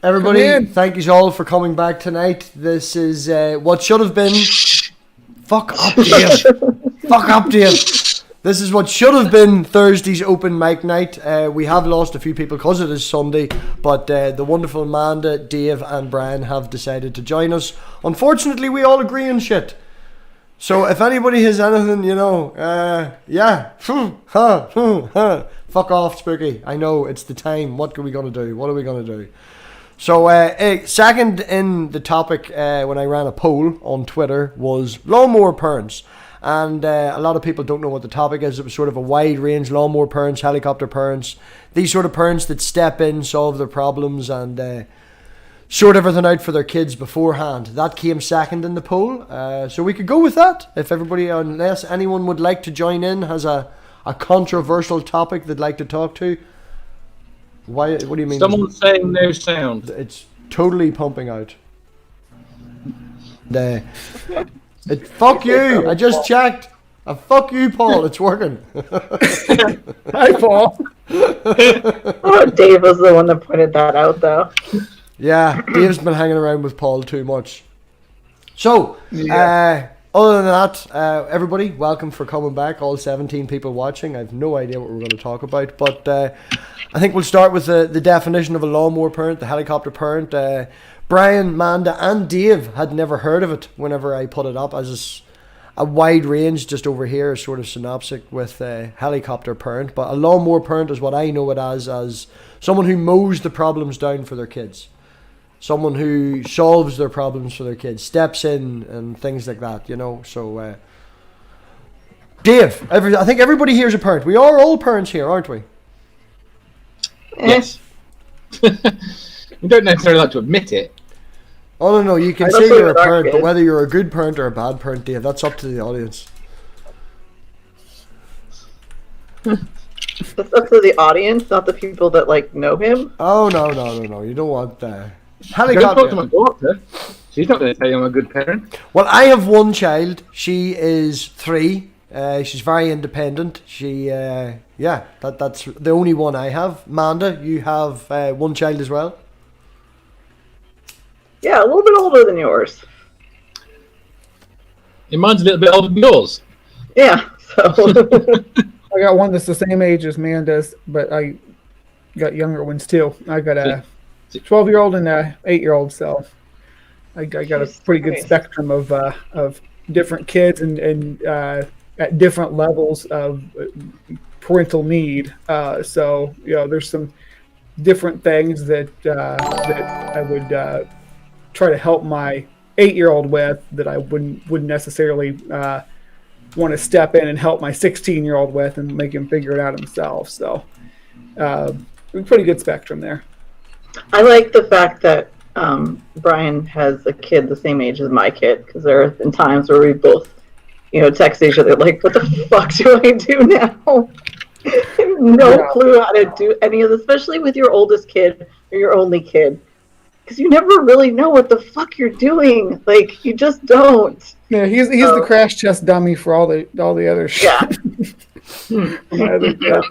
Everybody, thank you all for coming back tonight. This is what should have been... Fuck up, Dave. Fuck up, Dave. This is what should have been Thursday's open mic night. We have lost a few people because it is Sunday, but the wonderful Amanda, Dave and Brian have decided to join us. Unfortunately, we all agree on shit. So if anybody has anything, fuck off, Spooky. I know, it's the time. What are we going to do? What are we going to do? So, second in the topic when I ran a poll on Twitter was lawnmower parents. And a lot of people don't know what the topic is. It was sort of a wide range: lawnmower parents, helicopter parents, these sort of parents that step in, solve their problems, and sort everything out for their kids beforehand. That came second in the poll. So we could go with that. If everybody, unless anyone would like to join in, has a controversial topic they'd like to talk to. Why? What do you mean? Someone's saying no sound. It's totally pumping out. Fuck you! I just checked. Fuck you, Paul. It's working. Hi, Paul. Oh, Dave was the one that pointed that out, though. Yeah, Dave's been hanging around with Paul too much. So, other than that, everybody, welcome for coming back. All 17 people watching. I have no idea what we're going to talk about, but I think we'll start with the definition of a lawnmower parent, the helicopter parent. Brian, Amanda, and Dave had never heard of it whenever I put it up as a wide range, just over here, a sort of synopsis with a helicopter parent. But a lawnmower parent is what I know it as someone who mows the problems down for their kids. Someone who solves their problems for their kids, steps in and things like that, So, Dave, I think everybody here is a parent. We are all parents here, aren't we? Yes. You don't necessarily like to admit it. Oh, no, you can say you're a parent, but whether you're a good parent or a bad parent, Dave, that's up to the audience. That's up to the audience, not the people that, know him? Oh, no. You don't want that. Don't talk to my daughter. She's not going to tell you I'm a good parent. Well, I have one child. She is 3. She's very independent. She, that's the only one I have. Amanda, you have one child as well? Yeah, a little bit older than yours. Mine's a little bit older than yours. Yeah, so... I got one that's the same age as Amanda's, but I got younger ones too. I got a 12-year-old and a 8-year-old, so I got a pretty good spectrum of different kids and at different levels of parental need. So there's some different things that I would try to help my 8-year-old with that I wouldn't necessarily want to step in and help my 16-year-old with and make him figure it out himself. So pretty good spectrum there. I like the fact that Brian has a kid the same age as my kid, because there have been times where we both, text each other like, what the fuck do I do now? I have no clue how to do any of this, especially with your oldest kid or your only kid, because you never really know what the fuck you're doing. Like, you just don't. Yeah, he's the crash test dummy for all the other shit. Yeah.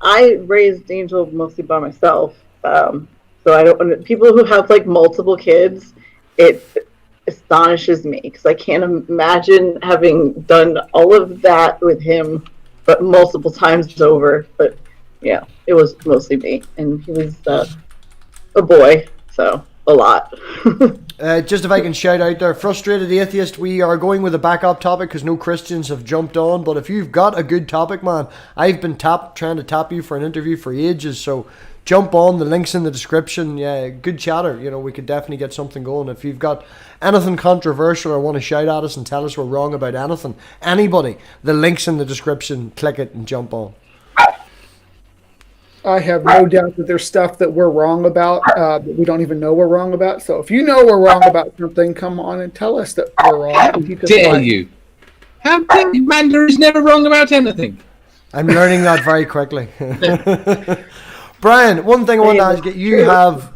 I raised Angel mostly by myself, so I don't. People who have multiple kids, it astonishes me because I can't imagine having done all of that with him, but multiple times over. But yeah, it was mostly me, and he was a boy, so a lot. Just if I can shout out there, Frustrated Atheist, we are going with a backup topic because no Christians have jumped on, but if you've got a good topic, man, I've been trying to tap you for an interview for ages, so jump on, the link's in the description. Yeah, good chatter, we could definitely get something going. If you've got anything controversial or want to shout at us and tell us we're wrong about anything, anybody, the link's in the description, click it and jump on. I have no doubt that there's stuff that we're wrong about that we don't even know we're wrong about. So if you know we're wrong about something, come on and tell us that we're wrong. How dare you? How dare you? Amanda is never wrong about anything. I'm learning that very quickly. Brian, one thing I want to ask you, you have,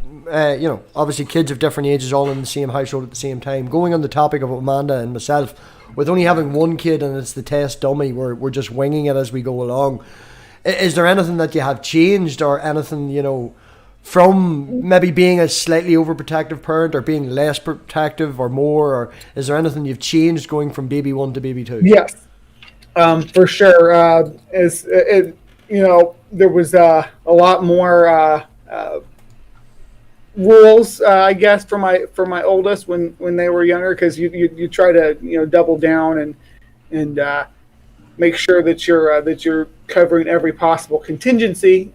obviously kids of different ages all in the same household at the same time. Going on the topic of Amanda and myself, with only having one kid and it's the test dummy, we're just winging it as we go along. Is there anything that you have changed or anything, from maybe being a slightly overprotective parent, or being less protective, or more? Or is there anything you've changed going from baby 1 to baby 2? Yes, for sure. There was a lot more rules, I guess, for my oldest when they were younger, because you try to double down and make sure that you're covering every possible contingency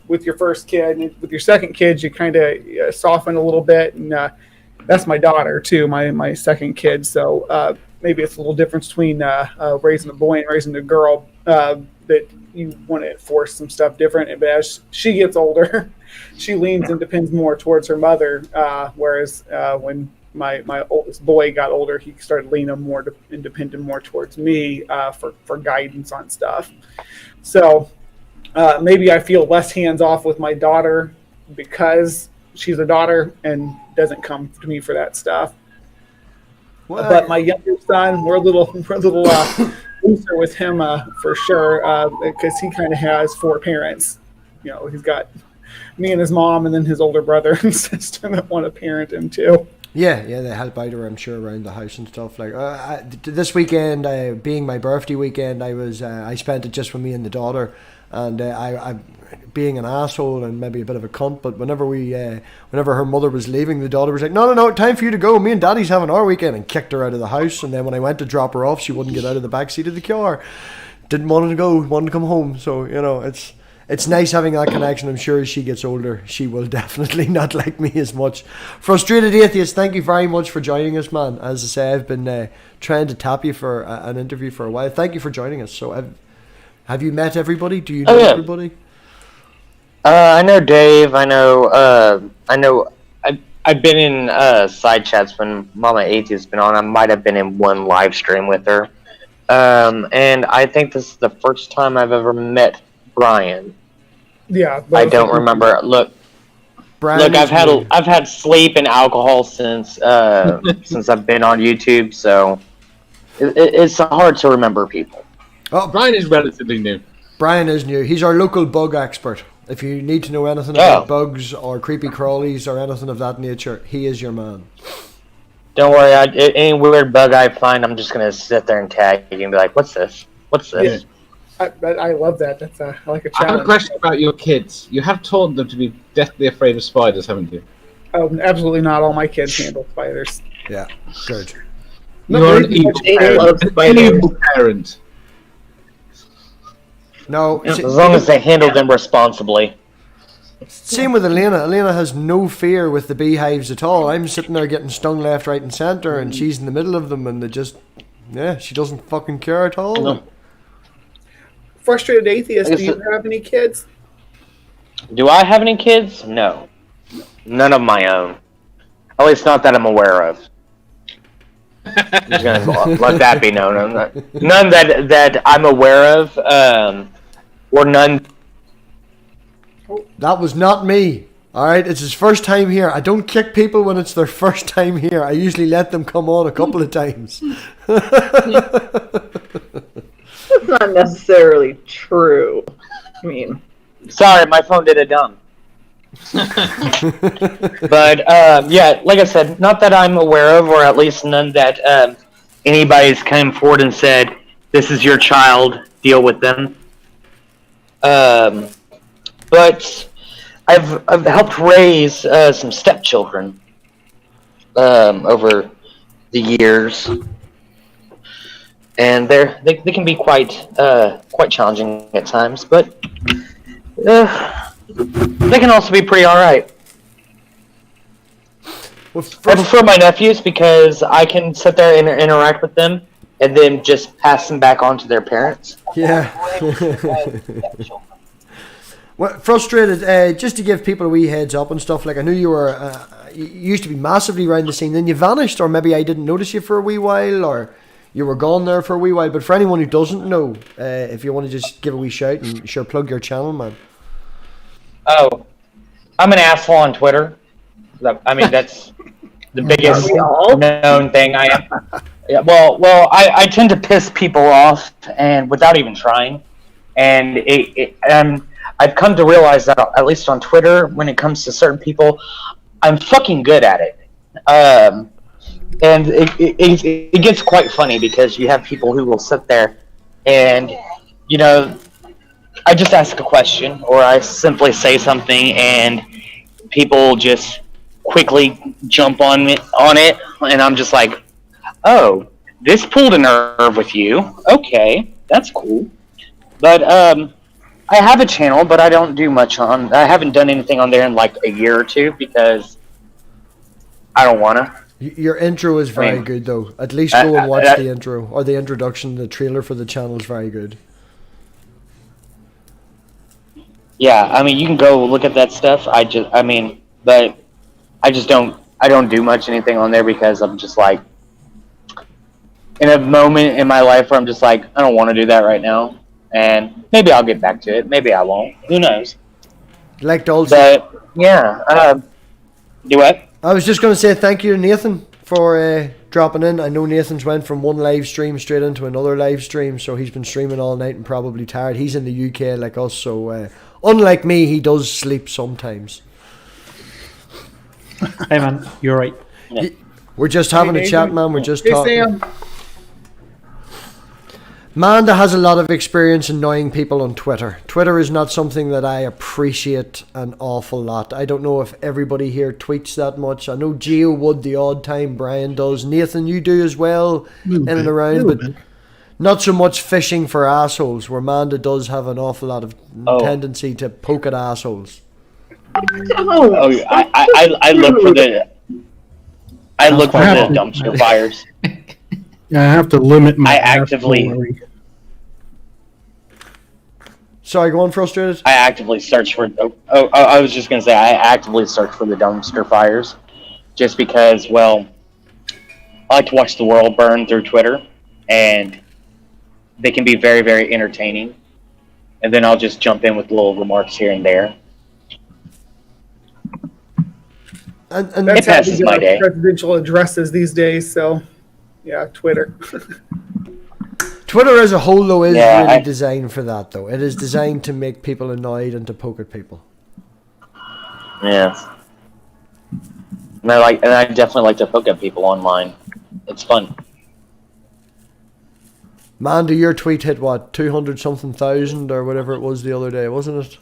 with your first kid. And with your second kid, you kind of soften a little bit, and that's my daughter too, my second kid. So maybe it's a little difference between raising a boy and raising a girl, that you want to enforce some stuff different. But as she gets older, she leans and depends more towards her mother, whereas when my oldest boy got older, he started leaning more and depending more towards me for guidance on stuff. So maybe I feel less hands off with my daughter because she's a daughter and doesn't come to me for that stuff. Well, but my younger son, we're a little looser with him for sure, because he kind of has 4 parents. He's got me and his mom, and then his older brother and sister that want to parent him too. Yeah, they help out, I'm sure, around the house and stuff. Like this weekend, being my birthday weekend, I spent it just with me and the daughter, and I being an asshole and maybe a bit of a cunt, but whenever her mother was leaving, the daughter was like, no, time for you to go. Me and Daddy's having our weekend, and kicked her out of the house. And then when I went to drop her off, she wouldn't get out of the back seat of the car. Didn't want her to go, wanted to come home. So it's nice having that connection. I'm sure as she gets older, she will definitely not like me as much. Frustrated Atheist, thank you very much for joining us, man. As I say, I've been trying to tap you for an interview for a while. Thank you for joining us. So have you met everybody? Do you know everybody? I know Dave. I know. I've been in side chats when MOMMA ATHEIST has been on. I might have been in one live stream with her. And I think this is the first time I've ever met Brian. Yeah. I don't remember. Look, I've had sleep and alcohol since since I've been on YouTube, so it's hard to remember people. Oh, Brian is relatively new. Brian is new. He's our local bug expert. If you need to know anything about bugs or creepy crawlies or anything of that nature, he is your man. Don't worry, any weird bug I find, I'm just going to sit there and tag you and be like, what's this? What's this? Yeah. I love that. That's I like a challenge. I have a question about your kids. You have taught them to be deathly afraid of spiders, haven't you? Oh, absolutely not. All my kids handle spiders. Yeah, good. You're an evil parent. No, as long as they handle them responsibly. Same with Elena. Elena has no fear with the beehives at all. I'm sitting there getting stung left, right, and centre, and she's in the middle of them, and she doesn't fucking care at all. No. Frustrated Atheist, do you have any kids? Do I have any kids? No. None of my own. At least not that I'm aware of. I'm just gonna let that be known. None that I'm aware of, or none. That was not me. Alright, it's his first time here. I don't kick people when it's their first time here. I usually let them come on a couple of times. That's not necessarily true. I mean, sorry, my phone did a dumb. But yeah, like I said, not that I'm aware of, or at least none that anybody's come forward and said, "This is your child, deal with them." But I've helped raise some stepchildren over the years, and they can be quite challenging at times, but they can also be pretty alright. I prefer my nephews because I can sit there and interact with them and then just pass them back on to their parents. Yeah. Well, frustrated, just to give people a wee heads up and stuff, like I knew you were, you used to be massively around the scene, then you vanished, or maybe I didn't notice you for a wee while, or you were gone there for a wee while, but for anyone who doesn't know, if you want to just give a wee shout and sure plug your channel, man. Oh, I'm an asshole on Twitter. I mean, that's the biggest known thing I am. Yeah, well, I tend to piss people off, and without even trying, and I've come to realize that, at least on Twitter, when it comes to certain people, I'm fucking good at it. And it gets quite funny because you have people who will sit there and, you know, I just ask a question or I simply say something and people just quickly jump on it, and I'm just like, oh, this pulled a nerve with you. Okay, that's cool. But I have a channel, but I don't do much on. I haven't done anything on there in like a year or two because I don't wanna. Your intro is very good, though. At least go and watch the intro or the introduction. The trailer for the channel is very good. Yeah, I mean, you can go look at that stuff. But I just don't. I don't do much anything on there because I'm just like in a moment in my life where I'm just like, I don't want to do that right now, and maybe I'll get back to it. Maybe I won't. Who knows? Like Dolce. But yeah, do what? I was just going to say thank you to Nathan for dropping in. I know Nathan's went from one live stream straight into another live stream, so he's been streaming all night and probably tired. He's in the UK like us, so unlike me, he does sleep sometimes. Hey man, you're right. Yeah. We're just having a chat, man. We're just talking. Sam. Manda has a lot of experience annoying people on Twitter. Twitter is not something that I appreciate an awful lot. I don't know if everybody here tweets that much. I know Geo would the odd time, Brian does. Nathan, you do as well, in and around, but not so much fishing for assholes, where Manda does have an awful lot of tendency to poke at assholes. I look for the dumpster fires. Yeah, I have to limit my. I actively. Sorry, go on, frustrated. I actively search for. I was just gonna say I actively search for the dumpster fires, just because. Well, I like to watch the world burn through Twitter, and they can be very, very entertaining. And then I'll just jump in with little remarks here and there. And it passes my day. Presidential addresses these days, so yeah, Twitter. Twitter as a whole, though, is really designed for that, though. It is designed to make people annoyed and to poke at people. Yes. And I definitely like to poke at people online. It's fun. Manda, your tweet hit what, 200-something thousand or whatever it was the other day, wasn't it?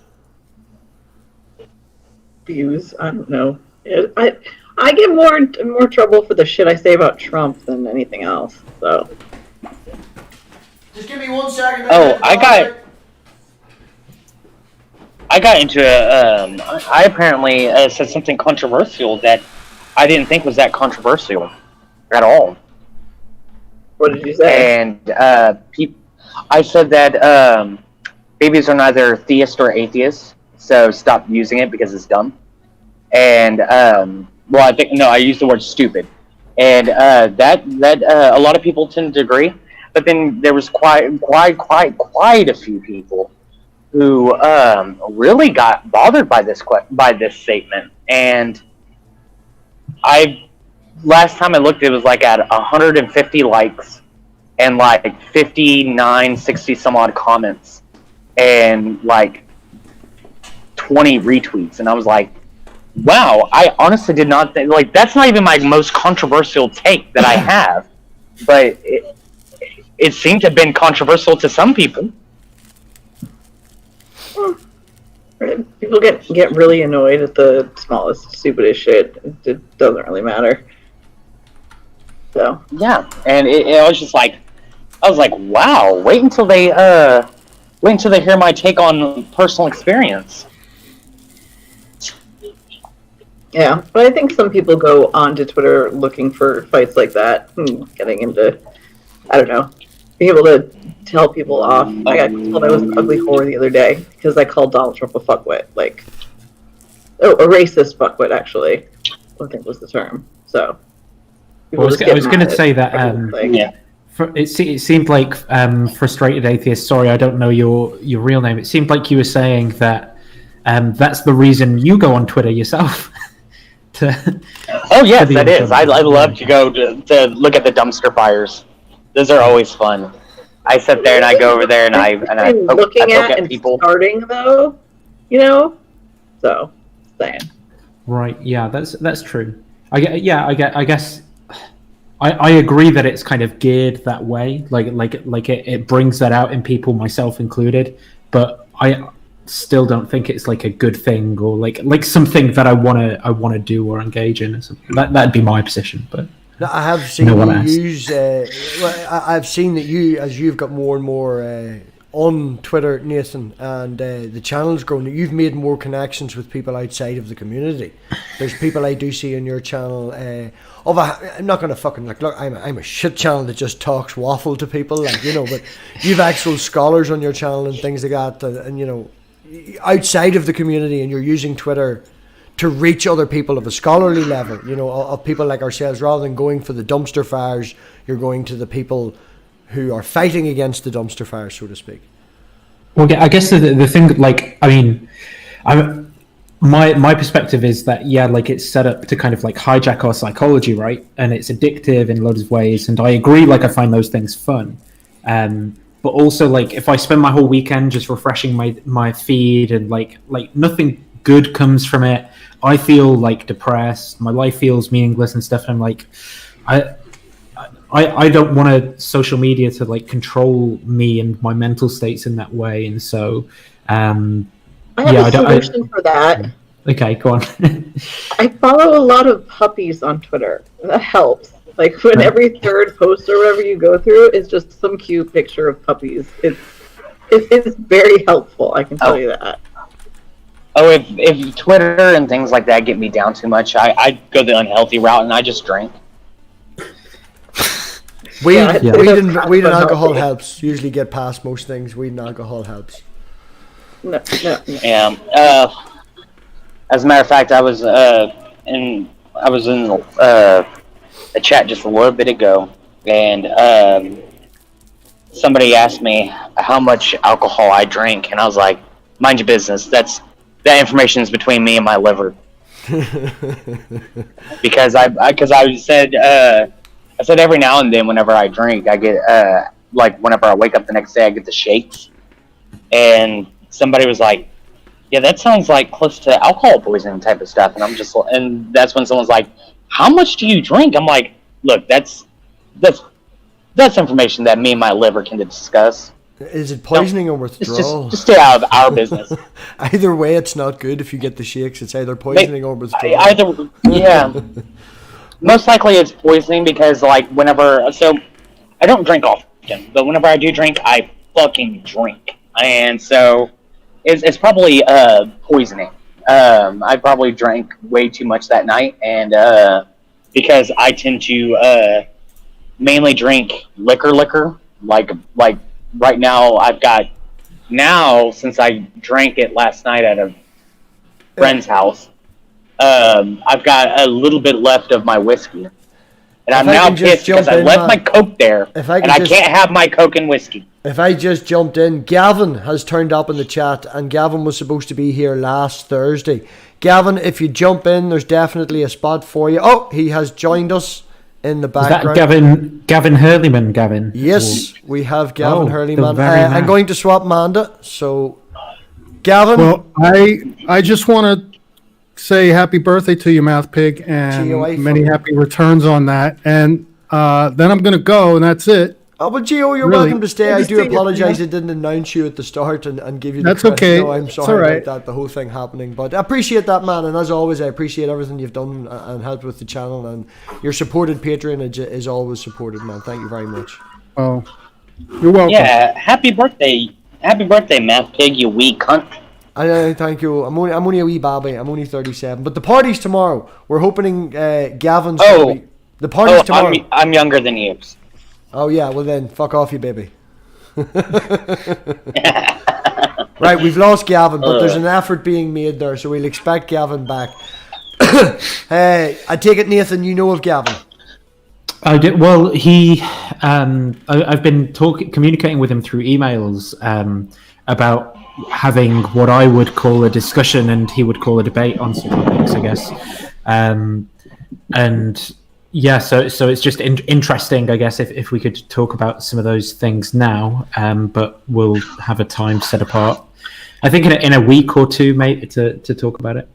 Views, I don't know. I get more trouble for the shit I say about Trump than anything else. So. Just give me 1 second. I got into I apparently said something controversial that I didn't think was that controversial at all. What did you say? And I said that babies are neither theist or atheist, so stop using it because it's dumb. And I used the word stupid, and that a lot of people tend to agree. But then there was quite a few people who really got bothered by this statement. And last time I looked, it was like at 150 likes and like 59, 60 some odd comments and like 20 retweets. And I was like, wow, I honestly did not think, like, that's not even my most controversial take that I have, but it seemed to have been controversial to some people. People get really annoyed at the smallest, stupidest shit. It doesn't really matter. So yeah, and I was just like, wow, wait until they hear my take on personal experience. Yeah, but I think some people go onto Twitter looking for fights like that, getting into, I don't know, being able to tell people off. I got told I was an ugly whore the other day because I called Donald Trump a fuckwit. A racist fuckwit, actually, I think was the term. So, I was going to say that, it seemed like Frustrated Atheist, sorry, I don't know your real name, it seemed like you were saying that that's the reason you go on Twitter yourself. Oh yes, that is. I love to go to look at the dumpster fires. Those are always fun. I sit there and I go over there and I poke at people. Starting though, you know. So, saying. Right. Yeah, that's true. I guess I agree that it's kind of geared that way. Like it brings that out in people, myself included. But I still don't think it's like a good thing or like something that I wanna do or engage in. That'd be my position. But I have seen you use. I've seen that as you've got more and more on Twitter, Nathan, and the channel's grown, you've made more connections with people outside of the community. There's people I do see on your channel. I'm not gonna fucking look. I'm a shit channel that just talks waffle to people, but you've actual scholars on your channel and things like that, and outside of the community, and you're using Twitter to reach other people of a scholarly level, of people like ourselves. Rather than going for the dumpster fires, you're going to the people who are fighting against the dumpster fire, so to speak. Well, I guess the thing, my perspective is that, it's set up to kind of hijack our psychology, right? And it's addictive in loads of ways. And I agree, I find those things fun. But also, if I spend my whole weekend just refreshing my feed and nothing good comes from it, I feel depressed. My life feels meaningless and stuff. And I'm I don't want social media to control me and my mental states in that way, and so I have a solution for that. Okay, go on. I follow a lot of puppies on Twitter. That helps. When every third post or whatever you go through is just some cute picture of puppies. It's very helpful. I can tell you that. Oh, if Twitter and things like that get me down too much, I go the unhealthy route and I just drink. Weed and alcohol helps. Usually get past most things. Weed and alcohol helps. No. Yeah. As a matter of fact, I was in a chat just a little bit ago, and somebody asked me how much alcohol I drink, and I was like, "Mind your business. That information is between me and my liver." Because I said every now and then whenever I drink, I get whenever I wake up the next day, I get the shakes, and somebody was like, "Yeah, that sounds like close to alcohol poisoning type of stuff," and that's when someone's like, "How much do you drink?" I'm like, "Look, that's information that me and my liver can discuss." Is it poisoning or withdrawal? Just stay out of our business. Either way, it's not good if you get the shakes. It's either poisoning or withdrawal. Yeah. Most likely it's poisoning because, so I don't drink often, but whenever I do drink, I fucking drink. And so it's probably poisoning. I probably drank way too much that night, and because I tend to mainly drink liquor. Like right now, since I drank it last night at a friend's house, I've got a little bit left of my whiskey, and I'm now pissed because I left my Coke there, and I can't have my Coke and whiskey. If I just jumped in, Gavin has turned up in the chat, and Gavin was supposed to be here last Thursday. Gavin, if you jump in, there's definitely a spot for you. Oh, he has joined us in the background. Is that Gavin Hurleyman, Gavin? Yes, we have Gavin Hurleyman. I'm going to swap Manda, so Gavin. Well, I just want to say happy birthday to you, MathPig, and many happy returns on that. And then I'm going to go, and that's it. Oh, but Gio, you're welcome to stay. I do apologize I didn't announce you at the start and give you the That's credit. okay. No, I'm sorry about that, the whole thing happening. But I appreciate that, man. And as always, I appreciate everything you've done and helped with the channel. And your supported patronage is always supported, man. Thank you very much. Oh, you're welcome. Yeah, happy birthday, MathPig, you wee cunt. Thank you. I'm only a wee babby. I'm only 37. But the party's tomorrow. We're hoping Gavin's gonna be... The party's tomorrow. I'm younger than you. Oh yeah, well then, fuck off you baby. Right, we've lost Gavin, but there's an effort being made there, so we'll expect Gavin back. I take it, Nathan, you know of Gavin? I did. Well, I've been communicating with him through emails about having what I would call a discussion and he would call a debate on some topics, I guess. And yeah, so it's just interesting, I guess, if we could talk about some of those things now, but we'll have a time set apart. I think in a week or two, mate, to talk about it.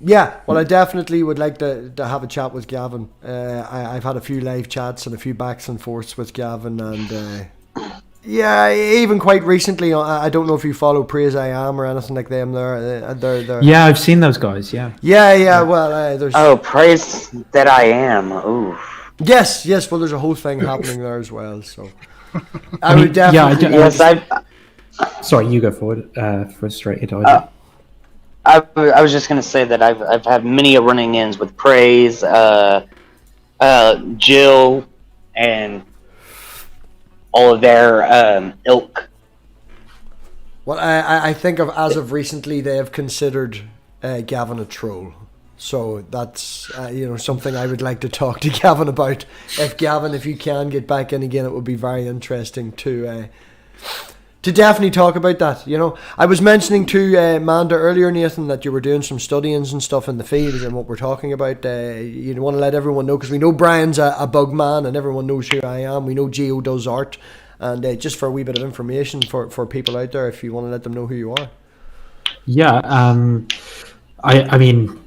Yeah, well, I definitely would like to have a chat with Gavin. I've had a few live chats and a few backs and forths with Gavin, and yeah, even quite recently, I don't know if you follow Praise I Am or anything like them. They're Yeah, I've seen those guys. Yeah. Yeah. Well, there's Praise That I Am. Ooh. Yes. Well, there's a whole thing happening there as well. So I would definitely. Yes, Sorry, you go forward. Frustrated. I was just gonna say that I've had many run-ins with Praise, Jill, and all of their ilk. Well, I think as of recently, they have considered Gavin a troll. So that's something I would like to talk to Gavin about. If you can get back in again, it would be very interesting to definitely talk about that. I was mentioning to Manda earlier, Nathan, that you were doing some studyings and stuff in the field and what we're talking about. You want to let everyone know, because we know Brian's a bug man and everyone knows who I am. We know Geo does art, and just for a wee bit of information for people out there, if you want to let them know who you are. Yeah, I mean,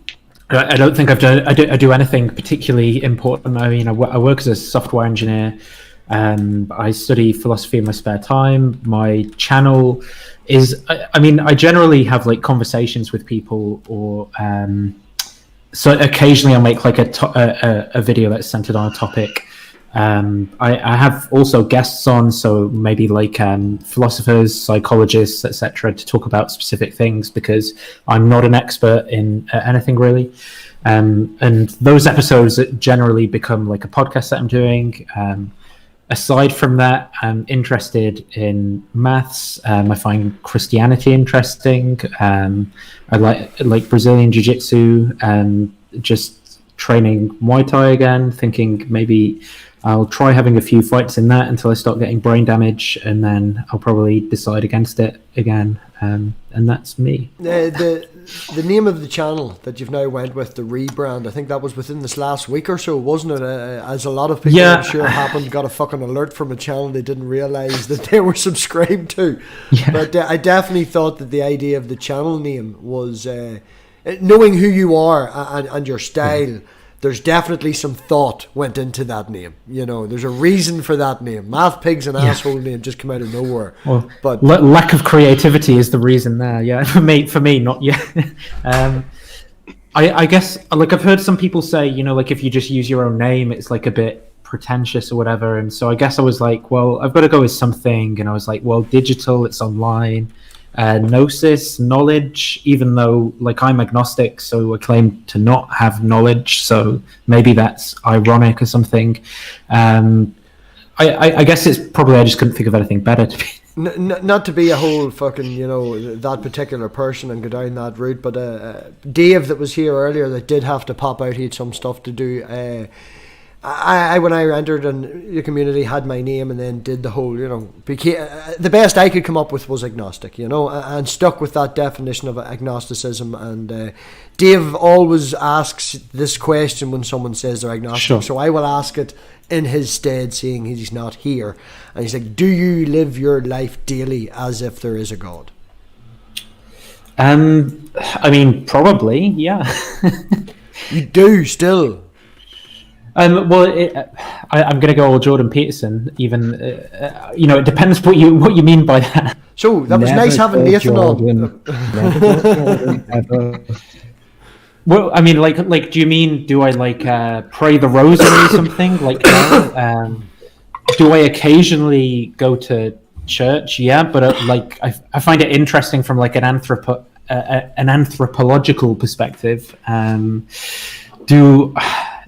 I don't think I do anything particularly important. I mean, I work as a software engineer. I study philosophy in my spare time. My channel is, I generally have like conversations with people, or so occasionally I'll make like a video that's centered on a topic. I have also guests on, so maybe like philosophers, psychologists, etc., to talk about specific things, because I'm not an expert in anything really. And those episodes generally become like a podcast that I'm doing. Aside from that, I'm interested in maths. I find Christianity interesting. I like Brazilian Jiu-Jitsu, and just training Muay Thai again, thinking maybe I'll try having a few fights in that until I start getting brain damage, and then I'll probably decide against it again. And that's me. The name of the channel that you've now went with, the rebrand, I think that was within this last week or so, wasn't it? As a lot of people, I'm sure, got a fucking alert from a channel they didn't realise that they were subscribed to. Yeah. But I definitely thought that the idea of the channel name was, knowing who you are and your style, yeah. There's definitely some thought went into that name. There's a reason for that name. MathPig's an asshole name, just come out of nowhere. Well, but lack of creativity is the reason there. Yeah, for me, not yet. I guess, like, I've heard some people say, like, if you just use your own name, it's like a bit pretentious or whatever. And so I guess I was like, well, I've got to go with something. And I was like, well, digital, it's online. Gnosis, knowledge, even though like I'm agnostic, so I claim to not have knowledge, so maybe that's ironic or something. I guess it's probably I just couldn't think of anything better to be. Not to be a whole fucking that particular person and go down that route, but Dave that was here earlier that did have to pop out, he had some stuff to do. I when I entered in the community, had my name, and then did the whole, the best I could come up with was agnostic, and stuck with that definition of agnosticism. And Dave always asks this question when someone says they're agnostic, sure. So I will ask it in his stead, seeing he's not here. And he's like, do you live your life daily as if there is a God? I mean, probably, yeah. You do still? Well, I'm going to go all Jordan Peterson. Even it depends what you mean by that. So that was nice having Nathan on. Well, I mean, like, do you mean do I pray the rosary or something? Like, do I occasionally go to church? Yeah, but I find it interesting from like an anthropological perspective.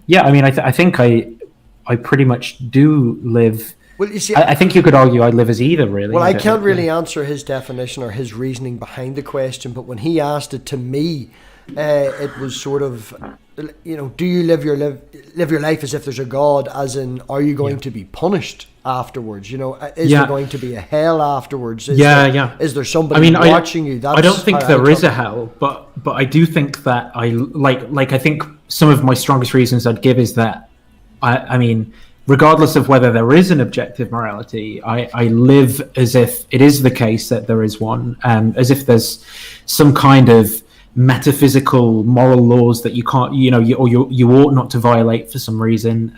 Yeah, I mean, I think I pretty much do live. Well, you see, I think you could argue I live as either, really. Well, I can't really answer his definition or his reasoning behind the question, but when he asked it to me, it was sort of, do you live your life as if there's a God? As in, are you going to be punished afterwards? Is there going to be a hell afterwards? Is there somebody watching you? I don't think there is a hell, but I do think that I think some of my strongest reasons I'd give is that I mean, regardless of whether there is an objective morality, I live as if it is the case that there is one, as if there's some kind of metaphysical moral laws that you can't, you ought not to violate for some reason.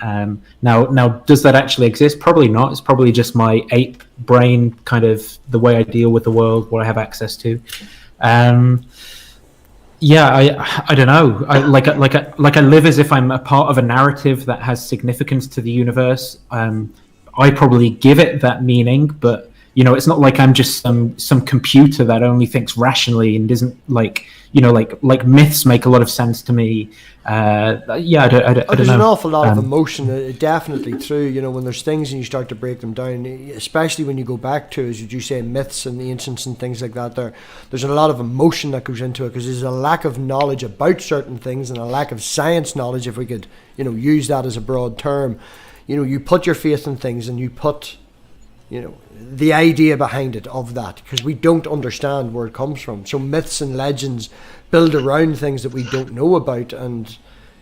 Now, does that actually exist? Probably not. It's probably just my ape brain, kind of the way I deal with the world, what I have access to. I don't know. I live as if I'm a part of a narrative that has significance to the universe. I probably give it that meaning, but it's not like I'm just some computer that only thinks rationally and isn't like myths make a lot of sense to me. I don't There's know. an awful lot of emotion, definitely through, when there's things and you start to break them down, especially when you go back to, as you say, myths and the ancients and things like that. There's a lot of emotion that goes into it because there's a lack of knowledge about certain things and a lack of science knowledge, if we could, use that as a broad term. You put your faith in things and you put, the idea behind it of that, because we don't understand where it comes from. So myths and legends build around things that we don't know about, and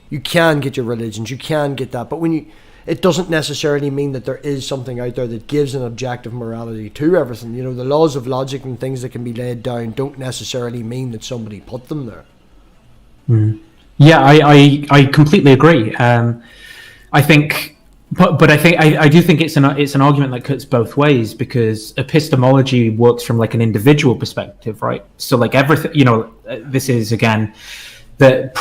you can get your religions, you can get that, but it doesn't necessarily mean that there is something out there that gives an objective morality to everything. The laws of logic and things that can be laid down don't necessarily mean that somebody put them there. Yeah, I completely agree. I think. But I do think it's an argument that cuts both ways, because epistemology works from like an individual perspective, right? So like everything, this is again the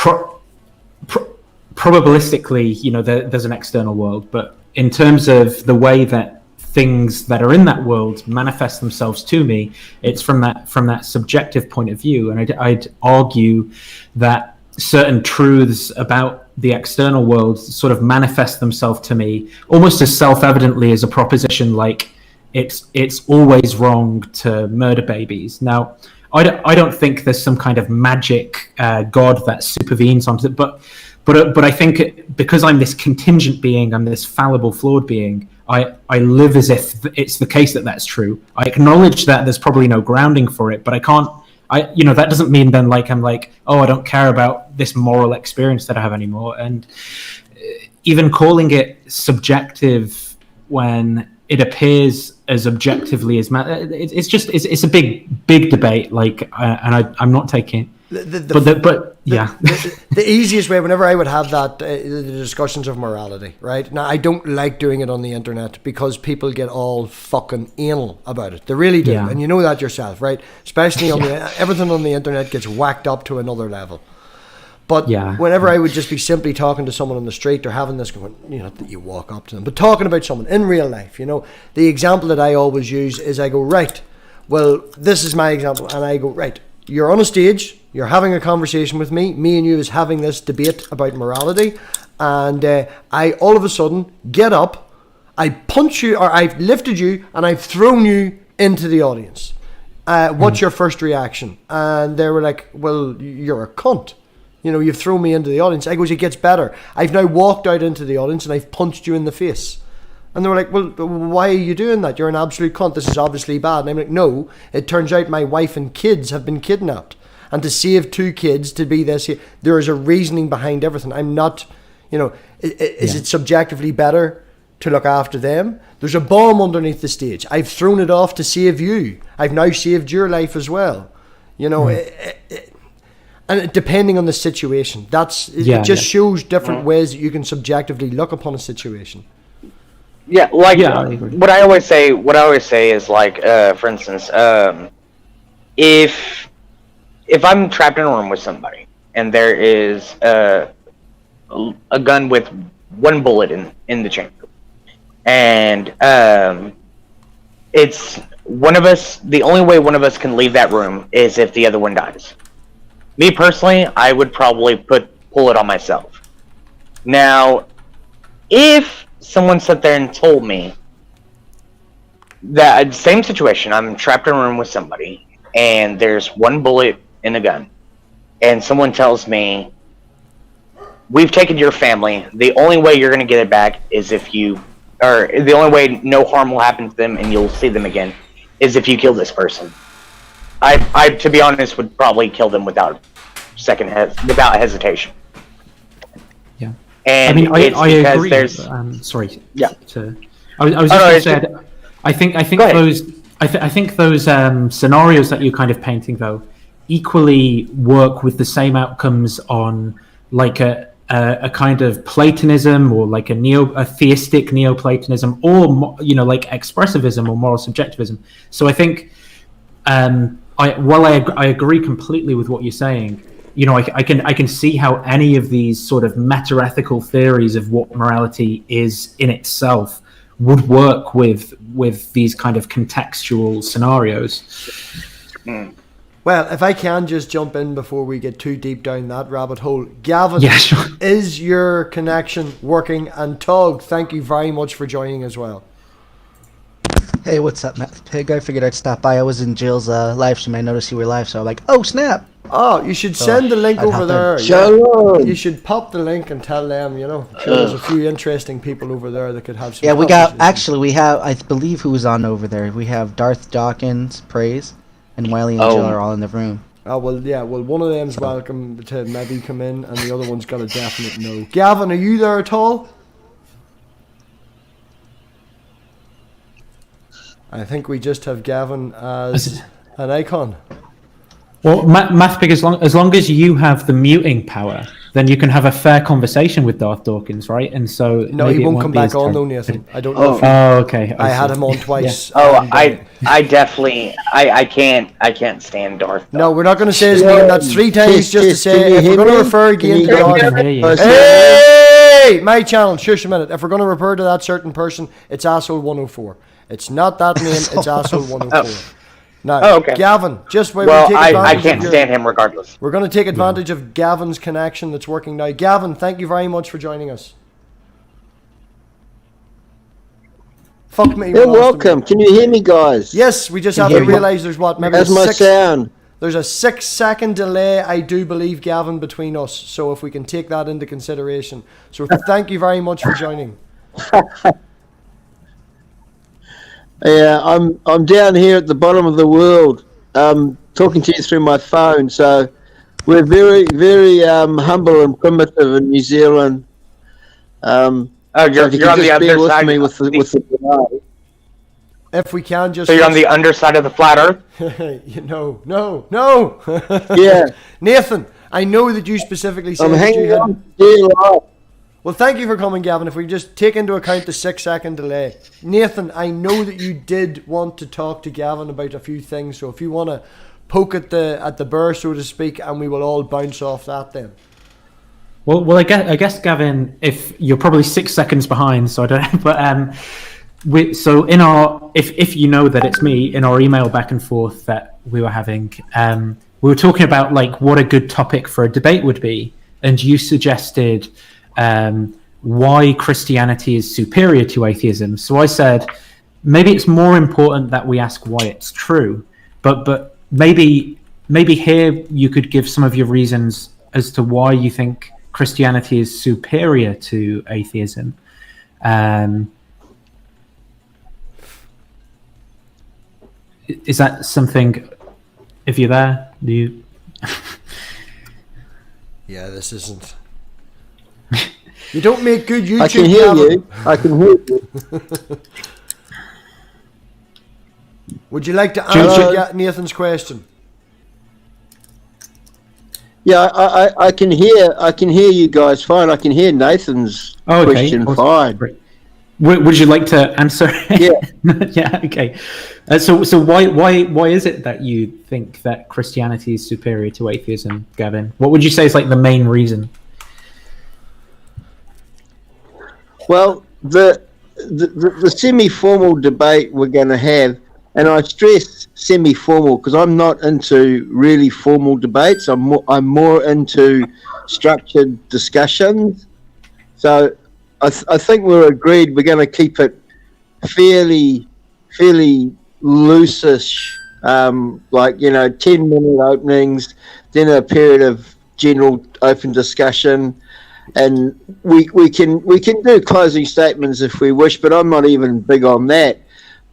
probabilistically, there's an external world, but in terms of the way that things that are in that world manifest themselves to me, it's from that subjective point of view, and I'd argue that certain truths about the external world sort of manifest themselves to me almost as self-evidently as a proposition like it's always wrong to murder babies. Now, I don't think there's some kind of magic God that supervenes onto it, but I think because I'm this contingent being, I'm this fallible, flawed being, I live as if it's the case that that's true. I acknowledge that there's probably no grounding for it, but I can't. That doesn't mean then I'm like, oh, I don't care about this moral experience that I have anymore. And even calling it subjective when it appears as objectively as it's a big debate. I'm not taking. The easiest way, whenever I would have that, the discussions of morality, right? Now, I don't like doing it on the internet because people get all fucking anal about it. They really do. Yeah. And you know that yourself, right? Especially on everything on the internet gets whacked up to another level. But whenever I would just be simply talking to someone on the street or having this going, that you walk up to them, but talking about someone in real life, the example that I always use is I go, right, well, this is my example. And I go, right, you're on a stage, you're having a conversation with me and you is having this debate about morality, and I all of a sudden get up, I punch you, or I've lifted you and I've thrown you into the audience. What's your first reaction? And they were like, well, you're a cunt. You've thrown me into the audience. I goes, it gets better. I've now walked out into the audience and I've punched you in the face. And they were like, well, why are you doing that? You're an absolute cunt. This is obviously bad. And I'm like, no, it turns out my wife and kids have been kidnapped. And to save 2 kids to be this here, there is a reasoning behind everything. I'm not, is it subjectively better to look after them? There's a bomb underneath the stage. I've thrown it off to save you. I've now saved your life as well. And depending on the situation, it just shows different ways that you can subjectively look upon a situation. Yeah, what I always say is like, for instance, if I'm trapped in a room with somebody and there is a gun with 1 bullet in the chamber, and it's one of us, the only way one of us can leave that room is if the other one dies. Me personally, I would probably pull it on myself. Now, if someone sat there and told me that same situation, I'm trapped in a room with somebody and there's 1 bullet in a gun, and someone tells me, we've taken your family, the only way you're going to get it back is if you, or the only way no harm will happen to them and you'll see them again is if you kill this person. I to be honest, would probably kill them without hesitation. And I mean, it's I because agree. there's Sorry. Yeah. I was just going to say, I think those scenarios that you're kind of painting, though, equally work with the same outcomes on like a kind of Platonism or like a theistic Neoplatonism, or like expressivism or moral subjectivism. So I think while I agree completely with what you're saying, I can see how any of these sort of meta-ethical theories of what morality is in itself would work with these kind of contextual scenarios. Well, if I can just jump in before we get too deep down that rabbit hole. Gavin, Yeah, sure. Is your connection working? And Tug, thank you very much for joining as well. Hey, what's up, MathPig? I figured I'd stop by. I was in Jill's live stream. I noticed you were live, so I'm like, oh, snap. Oh, you should send the link I'd over hop there. in. Yeah. You should pop the link and tell them, sure, there's a few interesting people over there that could have some. Yeah, we have, I believe who's on over there. We have Darth Dawkins, Praise, and Wiley and Jill are all in the room. Oh, well, yeah, one of them's welcome to maybe come in, and the other one's got a definite no. Gavin, are you there at all? I think we just have Gavin as an icon. Well, MathPig, as long as you have the muting power, then you can have a fair conversation with Darth Dawkins, right? And so no, he won't come back on though, Nathan. I don't know. Okay. I had him on twice. Yeah. I definitely I can't stand Darth. No, we're not going to say his name. That's 3 times just to say. If we're going to refer again to Darth, hey, my channel. Shush a minute. If we're going to refer to that certain person, it's asshole 104. It's not that name. It's asshole 104. Now, okay. Gavin, just wait. I can't stand him regardless. We're going to take advantage of Gavin's connection that's working now. Gavin, thank you very much for joining us. Fuck me. You're welcome. Can you hear me, guys? Yes, we just have to realise there's maybe How's my sound? There's a 6-second delay, I do believe, Gavin, between us. So if we can take that into consideration. So thank you very much for joining. Yeah, I'm down here at the bottom of the world, talking to you through my phone. So we're very, very humble and primitive in New Zealand. You're on the other side with the delay. If we can just. So you're on the underside of the flat Earth. No. Yeah, Nathan, I know that you specifically said I'm that hanging you had. on dear life. Well, thank you for coming, Gavin. If we just take into account the 6-second delay. Nathan, I know that you did want to talk to Gavin about a few things, so if you want to poke at the bear, so to speak, and we will all bounce off that then. Well, I guess, Gavin, if you're probably 6 seconds behind, so I don't know, but so in our, if you know that it's me, in our email back and forth that we were having, we were talking about like what a good topic for a debate would be, and you suggested why Christianity is superior to atheism. So I said maybe it's more important that we ask why it's true, but maybe here you could give some of your reasons as to why you think Christianity is superior to atheism. Is that something? If you're there, do you? Yeah, this isn't. You don't make good YouTube. I can hear you. I can hear you. Would you like to answer Nathan's question? Yeah, I can hear you guys fine. I can hear Nathan's question fine. Great. Would you like to answer? Yeah. Yeah. Okay. So why is it that you think that Christianity is superior to atheism, Gavin? What would you say is like the main reason? Well, the semi-formal debate we're going to have, and I stress semi-formal because I'm not into really formal debates. I'm more into structured discussions. So I think we're agreed we're going to keep it fairly loose-ish, 10-minute openings, then a period of general open discussion. And we can do closing statements if we wish, but I'm not even big on that.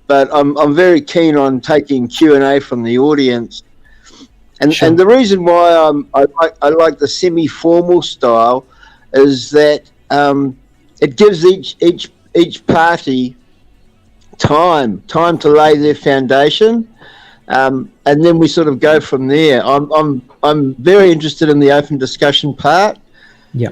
But I'm very keen on taking Q&A from the audience. And the reason why I like the semi-formal style is that it gives each party time to lay their foundation, and then we sort of go from there. I'm very interested in the open discussion part. Yeah.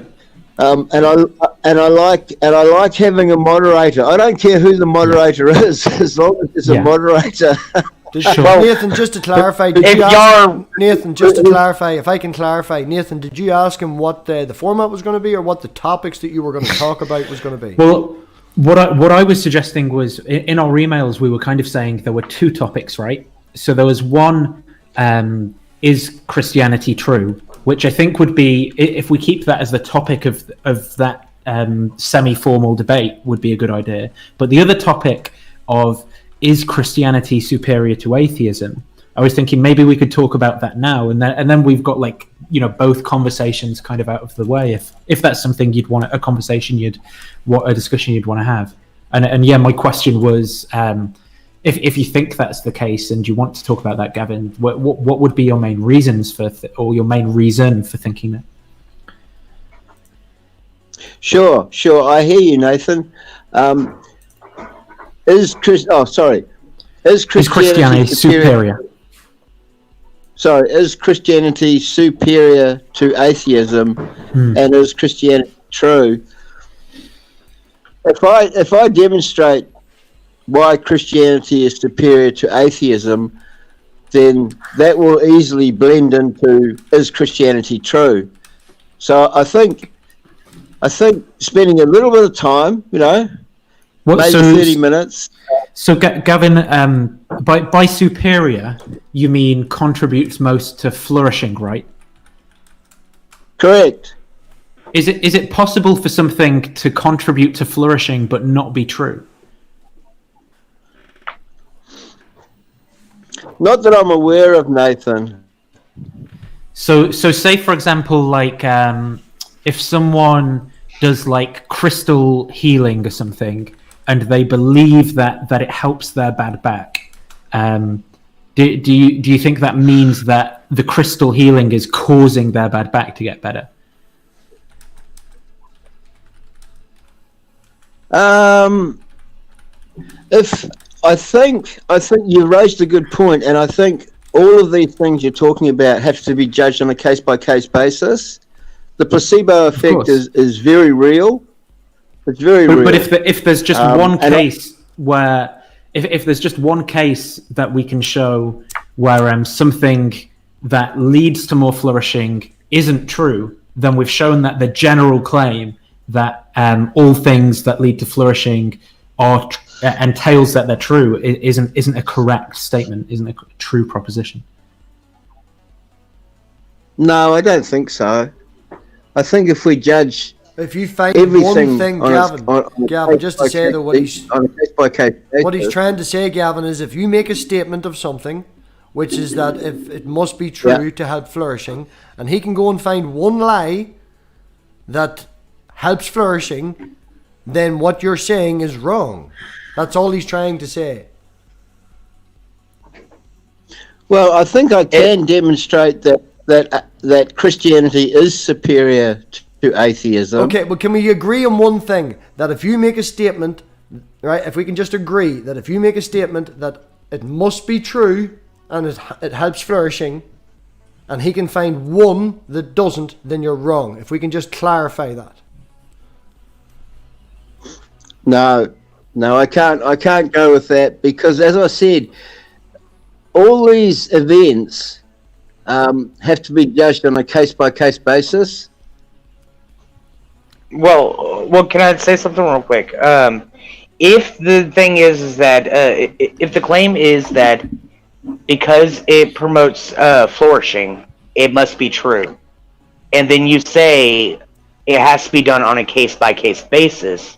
And I like having a moderator. I don't care who the moderator is, as long as there's a moderator. Nathan, just to clarify, Nathan, just to clarify, if I can clarify, Nathan, did you ask him what the format was going to be, or what the topics that you were going to talk about was going to be? Well, what I was suggesting was, in our emails, we were kind of saying there were two topics, right? So there was one, is Christianity true? Which I think would be, if we keep that as the topic of that semi-formal debate, would be a good idea. But the other topic of, is Christianity superior to atheism? I was thinking maybe we could talk about that now, and then we've got, like, you know, both conversations kind of out of the way. If that's something you'd want, a discussion you'd want to have. And yeah, my question was, if you think that's the case and you want to talk about that, Gavin, what would be your main reasons or your main reason for thinking that? Sure. I hear you, Nathan. Is Christianity superior? Sorry, is Christianity superior to atheism, and is Christianity true? If I demonstrate why Christianity is superior to atheism, then that will easily blend into, is Christianity true? So I think spending a little bit of time, you know, maybe 30 minutes. So Gavin, by superior, you mean contributes most to flourishing, right? Correct. Is it possible for something to contribute to flourishing but not be true? Not that I'm aware of, Nathan. So say, for example, like, if someone does, like, crystal healing or something, and they believe that it helps their bad back, do you think that means that the crystal healing is causing their bad back to get better? I think you raised a good point, and I think all of these things you're talking about have to be judged on a case-by-case basis. The placebo effect is very real. It's very real. But if there's just one case where, if there's just one case that we can show where something that leads to more flourishing isn't true, then we've shown that the general claim that all things that lead to flourishing are entails that they're true isn't a correct statement, isn't a true proposition. No, I don't think so. I think if we judge, if you find everything one thing, Gavin, just to say that what he's trying to say, Gavin, is if you make a statement of something, which is that if it must be true to help flourishing, and he can go and find one lie that helps flourishing, then what you're saying is wrong. That's all he's trying to say. Well, I think I can demonstrate that Christianity is superior to atheism. Okay, but can we agree on one thing? That if you make a statement, right, if we can just agree that if you make a statement that it must be true and it helps flourishing, and he can find one that doesn't, then you're wrong. If we can just clarify that. No, I can't go with that, because, as I said, all these events have to be judged on a case-by-case basis. Well, can I say something real quick? If the thing is that if the claim is that because it promotes flourishing, it must be true, and then you say it has to be done on a case-by-case basis,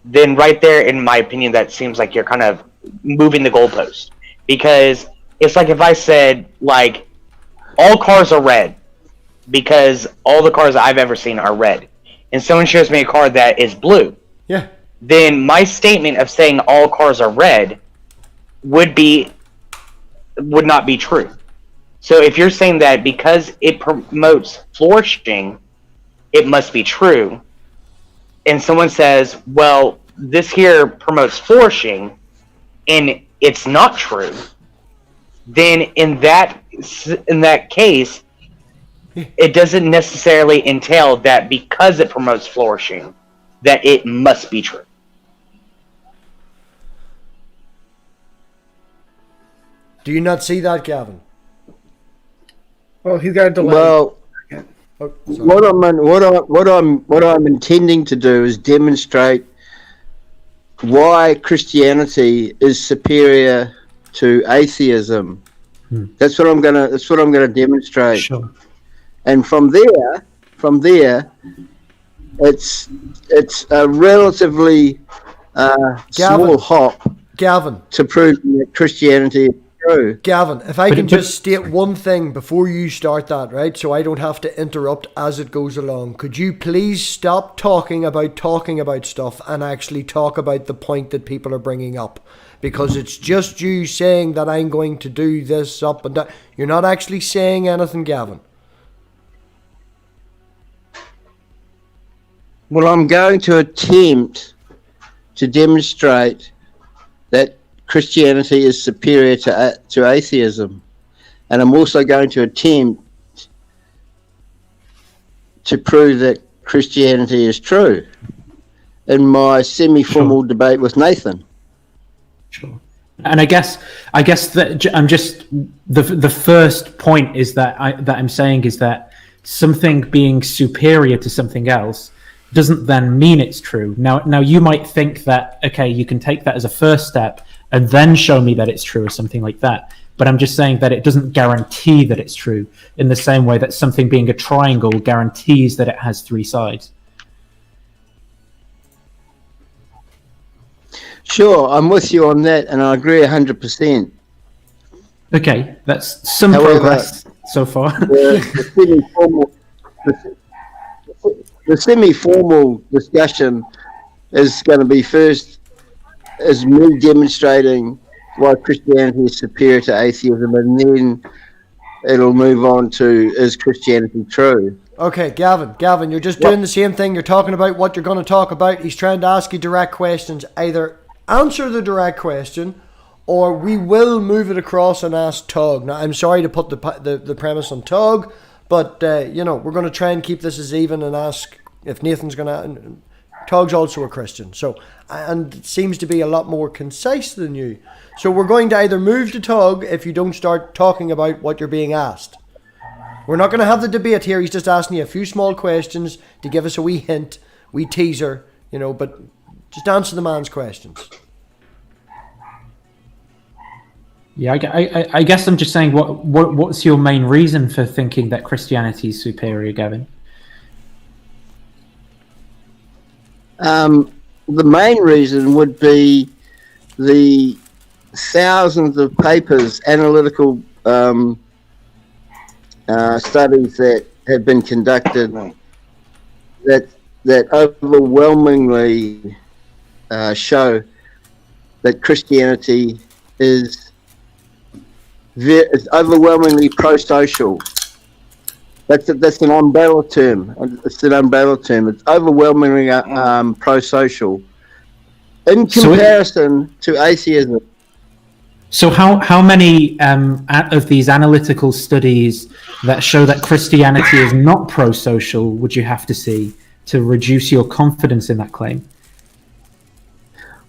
then right there, in my opinion, that seems like you're kind of moving the goalpost. Because it's like if I said, like, all cars are red, because all the cars I've ever seen are red, and someone shows me a car that is blue, then my statement of saying all cars are red would not be true. So if you're saying that because it promotes flourishing, it must be true, and someone says, well, this here promotes flourishing, and it's not true, then in that case, it doesn't necessarily entail that because it promotes flourishing, that it must be true. Do you not see that, Gavin? Well, he's got a delay. Well, Oh, what I'm intending to do is demonstrate why Christianity is superior to atheism. That's what I'm gonna demonstrate. Sure. And from there, it's a relatively small hop, Gavin, to prove that Christianity is true. Gavin, if I can just state one thing before you start that, right? So I don't have to interrupt as it goes along. Could you please stop talking about stuff and actually talk about the point that people are bringing up? Because it's just you saying that I'm going to do this up and that. You're not actually saying anything, Gavin. Well, I'm going to attempt to demonstrate that Christianity is superior to atheism, and I'm also going to attempt to prove that Christianity is true in my semi-formal debate with Nathan. Sure. And I guess that I'm just the first point is that I'm saying is that something being superior to something else doesn't then mean it's true. Now you might think that, okay, you can take that as a first step and then show me that it's true or something like that. But I'm just saying that it doesn't guarantee that it's true in the same way that something being a triangle guarantees that it has three sides. Sure, I'm with you on that, and I agree 100%. Okay, that's some However, progress so far. The semi-formal discussion is going to be first is me demonstrating why Christianity is superior to atheism, and then it'll move on to, is Christianity true? Okay, Gavin, you're just doing the same thing. You're talking about what you're going to talk about. He's trying to ask you direct questions. Either answer the direct question, or we will move it across and ask Tug. Now, I'm sorry to put the premise on Tug, but we're going to try and keep this as even and ask if Nathan's going to. Tug's also a Christian, so, and it seems to be a lot more concise than you. So we're going to either move to Tug if you don't start talking about what you're being asked. We're not going to have the debate here. He's just asking you a few small questions to give us a wee hint, wee teaser, but just answer the man's questions. Yeah, I guess I'm just saying, what's your main reason for thinking that Christianity is superior, Gavin? The main reason would be the thousands of papers, analytical studies that have been conducted that overwhelmingly show that Christianity is overwhelmingly pro-social. That's an umbrella term. It's an umbrella term. It's overwhelmingly pro-social in comparison to atheism. So how many of these analytical studies that show that Christianity is not pro-social would you have to see to reduce your confidence in that claim?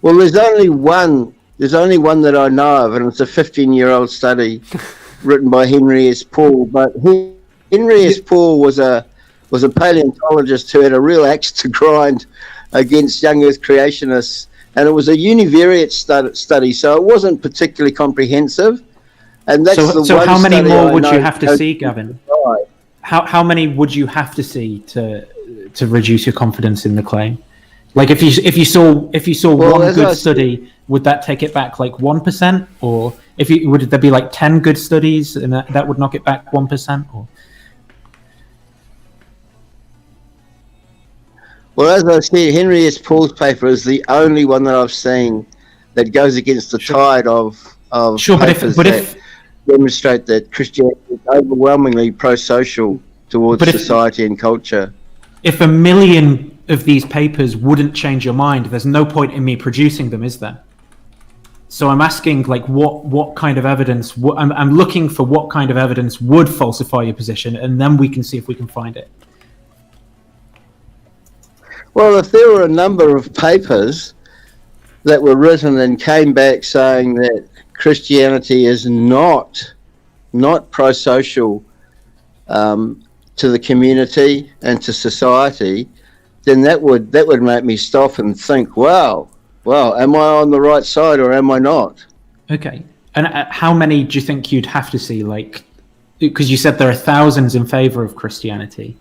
Well, there's only one that I know of, and it's a 15-year-old study written by Henry S. Paul. But Henry S. Paul was a paleontologist who had a real axe to grind against young Earth creationists, and it was a univariate study, so it wasn't particularly comprehensive. And that's so how many more would you have to see, Gavin? How many would you have to see to reduce your confidence in the claim? Like if you saw one good study, would that take it back like 1%, or would there be like 10 good studies and that would knock it back 1%? Or well, as I said, Henry S. Paul's paper is the only one that I've seen that goes against the tide of papers that demonstrate that Christianity is overwhelmingly pro-social towards society and culture. If a million of these papers wouldn't change your mind, there's no point in me producing them, is there? So I'm asking, like, what kind of evidence? I'm looking for what kind of evidence would falsify your position, and then we can see if we can find it. Well, if there were a number of papers that were written and came back saying that Christianity is not pro-social to the community and to society, then that would make me stop and think, wow, am I on the right side or am I not? Okay. And how many do you think you'd have to see? Like, because you said there are thousands in favor of Christianity.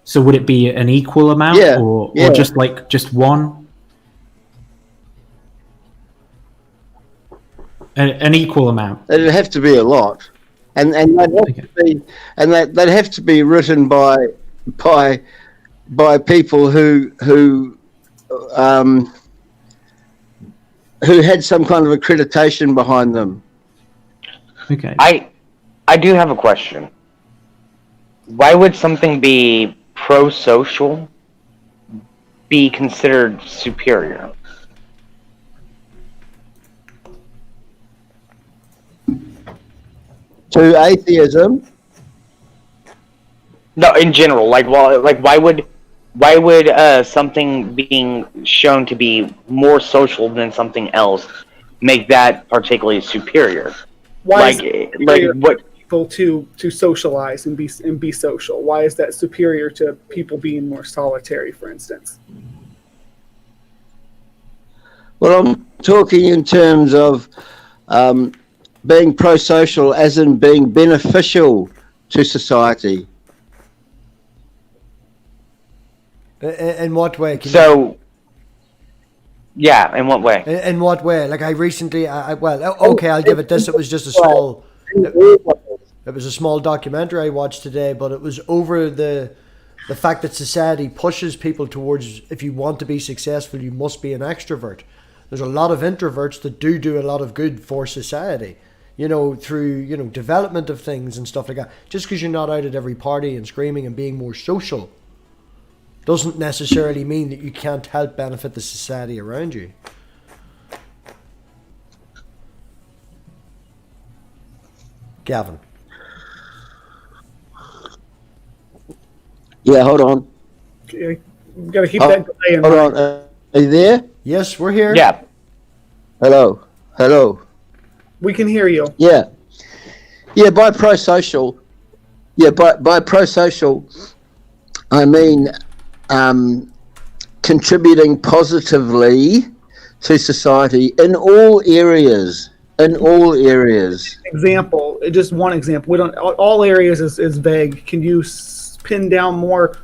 So would it be an equal amount, or just one? An equal amount. It'd have to be a lot, and they'd have to be written by people who had some kind of accreditation behind them. Okay. I do have a question. Why would something be pro-social be considered superior? To atheism? No, in general. Why would something being shown to be more social than something else make that particularly superior? Why what people to socialize and be social? Why is that superior to people being more solitary, for instance? Well, I'm talking in terms of being pro-social, as in being beneficial to society. In what way? Yeah, in what way? In what way? Like, I recently, I'll give it this. It was just a small. It was a small documentary I watched today, but it was over the fact that society pushes people towards, if you want to be successful, you must be an extrovert. There's a lot of introverts that do a lot of good for society, through, development of things and stuff like that. Just because you're not out at every party and screaming and being more social doesn't necessarily mean that you can't help benefit the society around you. Gavin. Yeah, hold on. You got to keep that delay in mind. Hold on. Are you there? Yes, we're here. Yeah. Hello. We can hear you. Yeah, by pro-social. By pro-social, I mean contributing positively to society in all areas. Example, just one example. We don't. All areas is vague. Can you pin down more?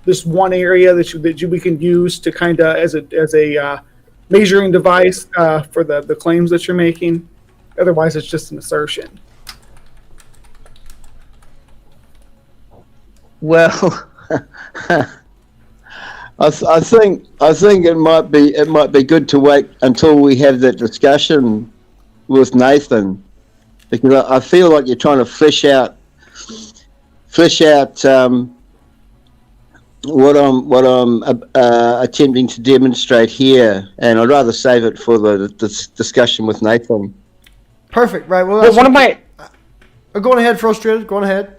This one area that we can use to kind of as a measuring device for the claims that you're making. Otherwise, it's just an assertion. Well, I think it might be good to wait until we have that discussion with Nathan, because I feel like you're trying to flesh out what I'm attempting to demonstrate here, and I'd rather save it for the discussion with Nathan. Perfect. Right. Well, one of my. Go on ahead, frustrated. Go on ahead.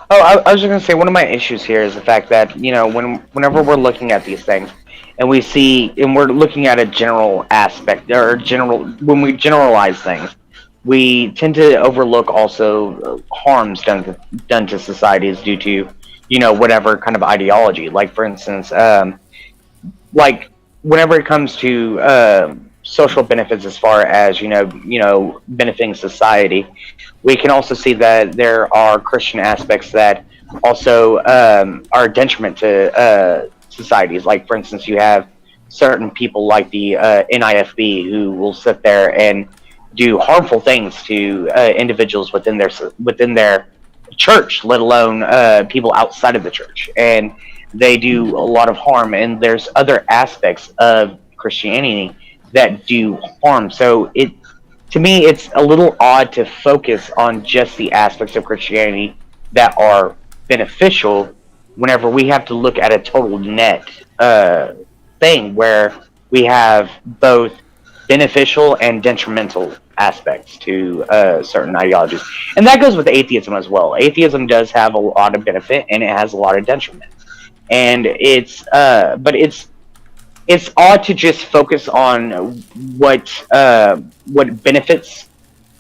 Oh, I was just going to say, one of my issues here is the fact that, whenever we're looking at these things, and we're looking at a general aspect, when we generalize things, we tend to overlook also harms done to societies due to, whatever kind of ideology. Like, for instance, whenever it comes to social benefits as far as, benefiting society, we can also see that there are Christian aspects that also are a detriment to societies. Like, for instance, you have certain people like the NIFB who will sit there and do harmful things to individuals within their church, let alone people outside of the church. And they do a lot of harm, and there's other aspects of Christianity that do harm. So to me, it's a little odd to focus on just the aspects of Christianity that are beneficial whenever we have to look at a total net thing where we have both beneficial and detrimental aspects to certain ideologies. And that goes with atheism as well. Atheism does have a lot of benefit and it has a lot of detriment. And it's odd to just focus on what benefits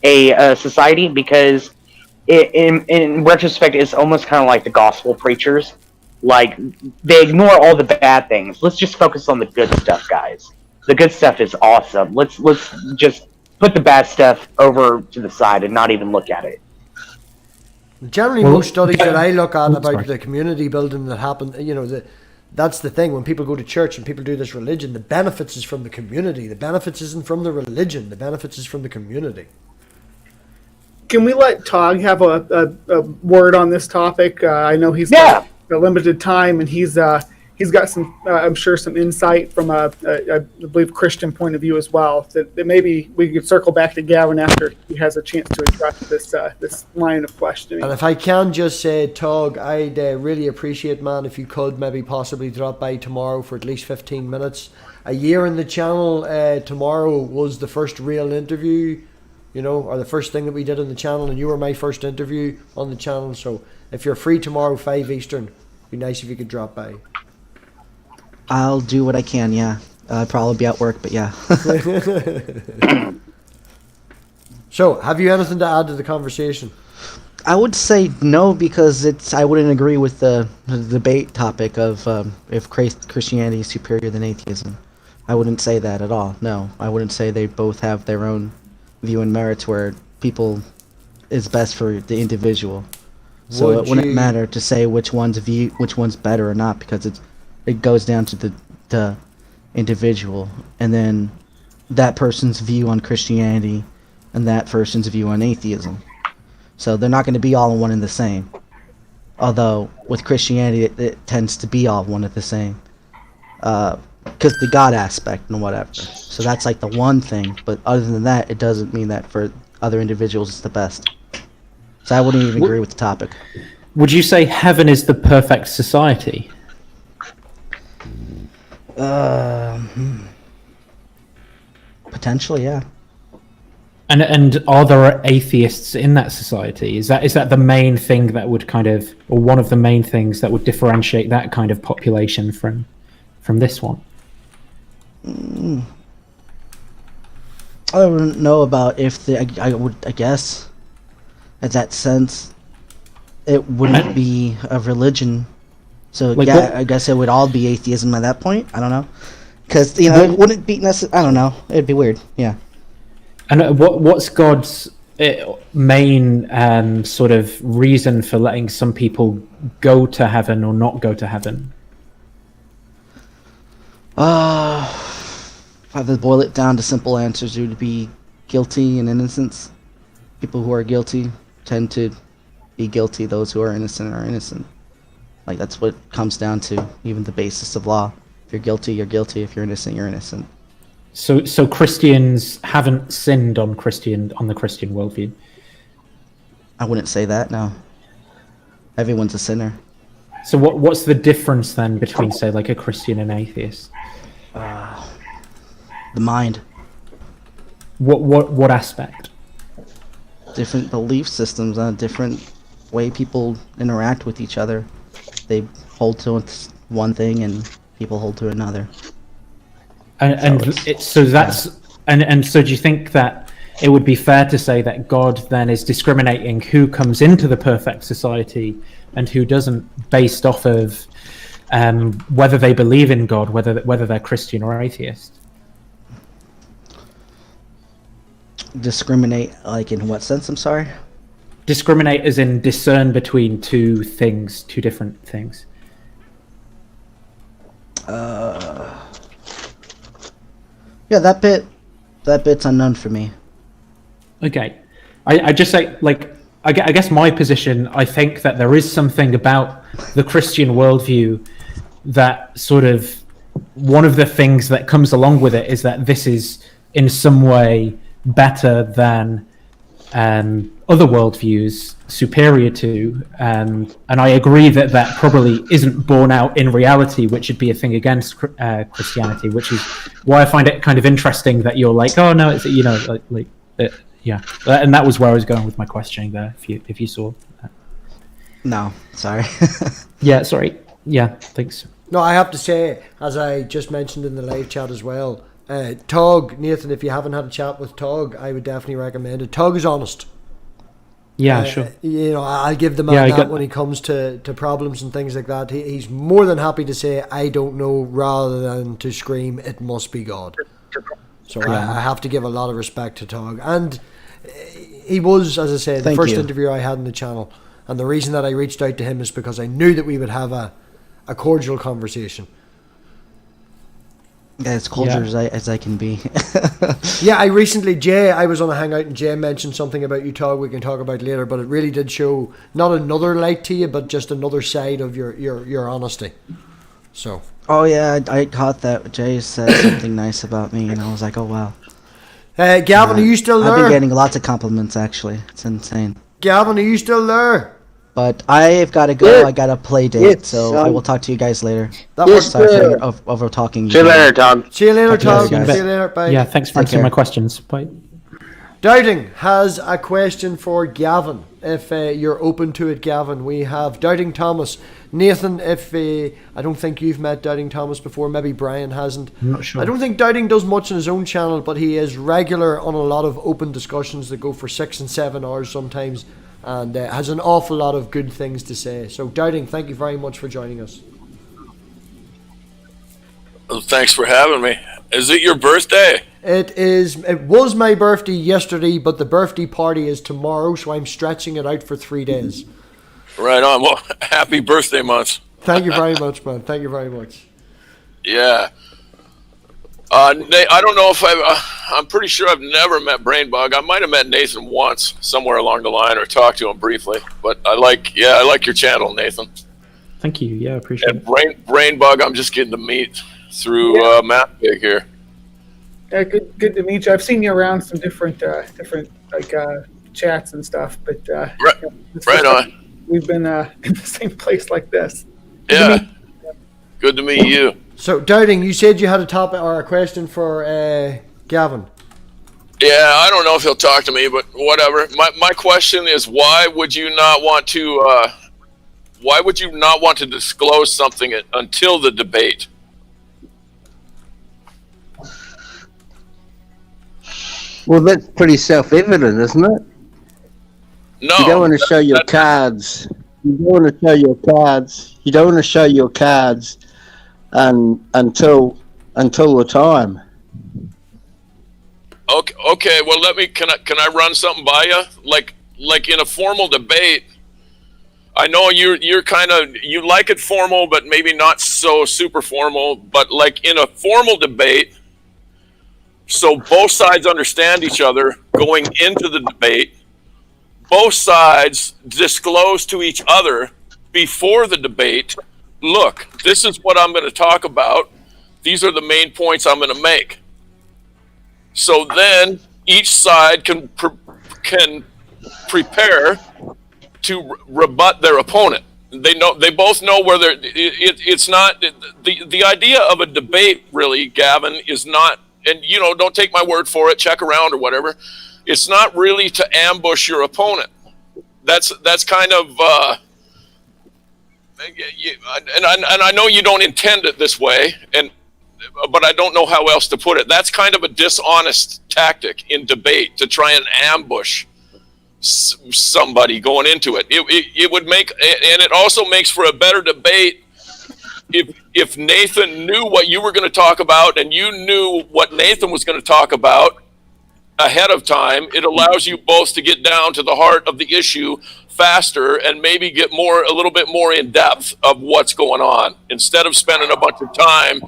a society, because in retrospect, it's almost kind of like the gospel preachers. Like, they ignore all the bad things. Let's just focus on the good stuff, guys. The good stuff is awesome. Let's just put the bad stuff over to the side and not even look at it. Generally, most studies that I look at about the community building that happen, that's the thing. When people go to church and people do this religion, the benefits is from the community. The benefits isn't from the religion. The benefits is from the community. Can we let Tog have a word on this topic? I know he's got a limited time, and he's got some, I'm sure, some insight from I believe, Christian point of view as well. That maybe we could circle back to Gavin after he has a chance to address this line of questioning. And if I can just say, Tog, I'd really appreciate, man, if you could maybe possibly drop by tomorrow for at least 15 minutes. A year in the channel, tomorrow was the first real interview, or the first thing that we did on the channel, and you were my first interview on the channel. So if you're free tomorrow, 5 Eastern, it'd be nice if you could drop by. I'll do what I can, yeah. I'll probably be at work, but yeah. So, have you anything to add to the conversation? I would say no, because I wouldn't agree with the debate topic of if Christianity is superior than atheism. I wouldn't say that at all, no. I wouldn't say they both have their own view and merits where people is best for the individual. So it wouldn't matter to say which one's better or not, because it goes down to the individual, and then that person's view on Christianity and that person's view on atheism. So they're not going to be all one and the same. Although with Christianity, it tends to be all one and the same, because the God aspect and whatever. So that's like the one thing. But other than that, it doesn't mean that for other individuals it's the best. So I wouldn't even agree with the topic. Would you say heaven is the perfect society? Potentially, yeah. And are there atheists in that society? Is that the main thing that would or one of the main things that would differentiate that kind of population from this one? I don't know about if I guess, in that sense, it wouldn't be a religion. So I guess it would all be atheism at that point. I don't know, because it wouldn't be necessary. I don't know. It'd be weird. Yeah. And what's God's main sort of reason for letting some people go to heaven or not go to heaven? If I had to boil it down to simple answers, it would be guilty and innocence. People who are guilty tend to be guilty. Those who are innocent are innocent. Like, that's what it comes down to, even the basis of law. If you're guilty, you're guilty. If you're innocent, you're innocent. So Christians haven't sinned on the Christian worldview? I wouldn't say that, no. Everyone's a sinner. So what's the difference then between, say, like a Christian and atheist? The mind. What aspect? Different belief systems, different way people interact with each other. They hold to one thing and people hold to another. So do you think that it would be fair to say that God then is discriminating who comes into the perfect society and who doesn't, based off of whether they believe in God, whether they're Christian or atheist? Discriminate, like, in what sense? I'm sorry? Discriminate as in discern between two different things. Yeah, that bit's unknown for me. Okay. I just say, like, I guess my position, I think that there is something about the Christian worldview that sort of, one of the things that comes along with it is that this is in some way better than other worldviews superior to, and I agree that that probably isn't borne out in reality, which would be a thing against Christianity, which is why I find it kind of interesting that you're like, oh no, it's yeah, and that was where I was going with my questioning there. If you saw that. No, sorry. Yeah, sorry. Yeah, thanks. No, I have to say, as I just mentioned in the live chat as well, Tug, Nathan, if you haven't had a chat with Tug, I would definitely recommend it. Tug is honest. Yeah, sure. You know, I'll give the man that when he comes to problems and things like that. He's more than happy to say, I don't know, rather than to scream, it must be God. So I have to give a lot of respect to Tug. And he was, as I said, the first interview I had on the channel. And the reason that I reached out to him is because I knew that we would have a cordial conversation. Yeah, as cordial as I can be. Yeah, I was on a hangout and Jay mentioned something about you, Tug, we can talk about later, but it really did show not another light to you, but just another side of your honesty. So. Oh yeah, I caught that Jay said something nice about me, and I was like, oh wow. Gavin, are you still there? I've been getting lots of compliments, actually. It's insane. Gavin, are you still there? But I've got to go. I got a play date, so I will talk to you guys later. Sorry for over talking. See you later, Tom. See you later, Tom. See you later. Bye. Yeah, thanks for answering my questions. Bye. Doubting has a question for Gavin. If you're open to it, Gavin, we have Doubting Thomas. Nathan, if I don't think you've met Doubting Thomas before, maybe Brian hasn't. I'm not sure. I don't think Doubting does much on his own channel, but he is regular on a lot of open discussions that go for 6 and 7 hours sometimes, and has an awful lot of good things to say. So Doubting, thank you very much for joining us. Well, thanks for having me. Is it your birthday? It was my birthday yesterday, but the birthday party is tomorrow, so I'm stretching it out for 3 days. Right on. Well, happy birthday month. Thank you very much, man. Thank you very much. Yeah. I don't know if I'm pretty sure I've never met BrainBug. I might have met Nathan once somewhere along the line or talked to him briefly. But I like your channel, Nathan. Thank you. Yeah, I appreciate it. BrainBug, I'm just getting to meet through MathPig here. Yeah, good to meet you. I've seen you around some different like chats and stuff, but right on. We've been in the same place like this. Good to meet you. So, Doubting, you said you had a topic or a question for Gavin. Yeah, I don't know if he'll talk to me, but whatever. My question is, why would you not want to disclose something until the debate? Well, that's pretty self-evident, isn't it? No. You don't want to show your cards. You don't want to show your cards. You don't want to show your cards until the time. Okay. Well, can I run something by you? Like in a formal debate, I know you're kind of, you like it formal, but maybe not so super formal. But like in a formal debate, so both sides understand each other going into the debate. Both sides disclose to each other before the debate, look, this is what I'm going to talk about. These are the main points I'm going to make. So then each side can prepare to rebut their opponent. They both know where they're. It's not the idea of a debate. Really, Gavin, is not. And don't take my word for it. Check around or whatever. It's not really to ambush your opponent. That's kind of. And I know you don't intend it this way, but I don't know how else to put it. That's kind of a dishonest tactic in debate to try and ambush somebody going into it. It would make, and it also makes for a better debate if Nathan knew what you were going to talk about and you knew what Nathan was going to talk about ahead of time. It allows you both to get down to the heart of the issue faster and maybe get a little bit more in depth of what's going on instead of spending a bunch of time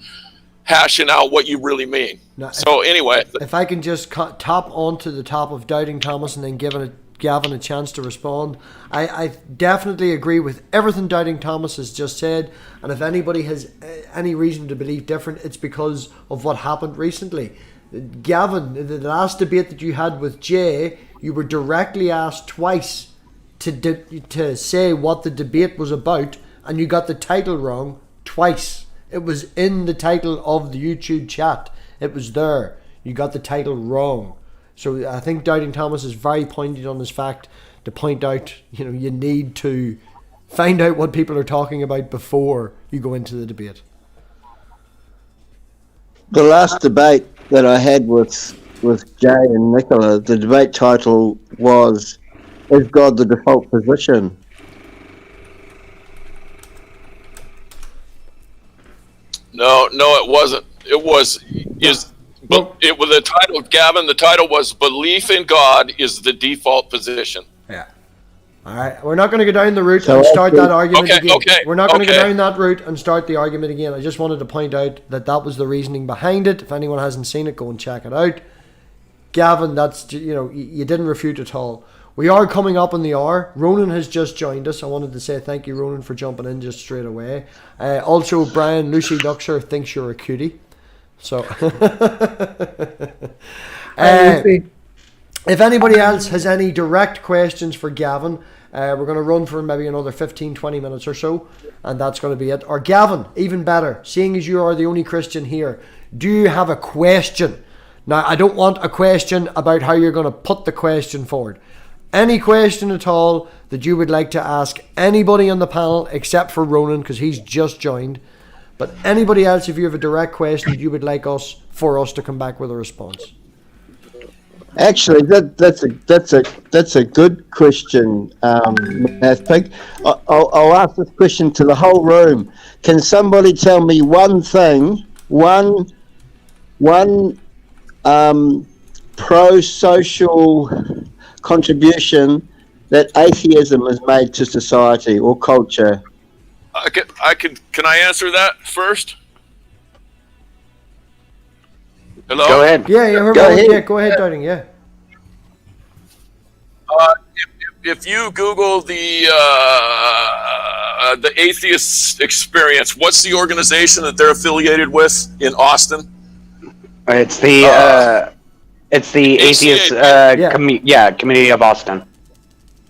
hashing out what you really mean. Now, so anyway, if I can just top onto the top of Doubting Thomas and then Gavin a chance to respond. I definitely agree with everything Doubting Thomas has just said, and if anybody has any reason to believe different, it's because of what happened recently. Gavin, the last debate that you had with Jay, you were directly asked twice to say what the debate was about, and you got the title wrong twice. It was in the title of the YouTube chat. It was there. You got the title wrong. So I think Doubting Thomas is very pointed on this fact to point out, you need to find out what people are talking about before you go into the debate. The last debate that I had with Jay and Nicola, the debate title was, "Is God the default position?" No, it wasn't. It was the title, Gavin. The title was "Belief in God is the default position." Yeah. All right. We're not going to go down the route and start that argument again. Okay. We're not going to go down that route and start the argument again. I just wanted to point out that was the reasoning behind it. If anyone hasn't seen it, go and check it out. Gavin, that's you didn't refute at all. We are coming up on the hour. Ronan has just joined us. I wanted to say thank you, Ronan, for jumping in just straight away. Also, Brian, Lucy Luxor thinks you're a cutie. So, if anybody else has any direct questions for Gavin, we're going to run for maybe another 15-20 minutes or so, and that's going to be it. Or Gavin, even better, seeing as you are the only Christian here, do you have a question? Now, I don't want a question about how you're going to put the question forward. Any question at all that you would like to ask anybody on the panel, except for Ronan, because he's just joined. But anybody else, if you have a direct question that you would like us to come back with a response. Actually, that's a good question, MathPig. I'll ask this question to the whole room. Can somebody tell me one thing, one pro-social contribution that atheism has made to society or culture? Can I answer that first? Hello? Go ahead. Yeah, go ahead, Darling, yeah. If you Google the atheist experience, what's the organization that they're affiliated with in Austin? It's the Atheist Community of Austin.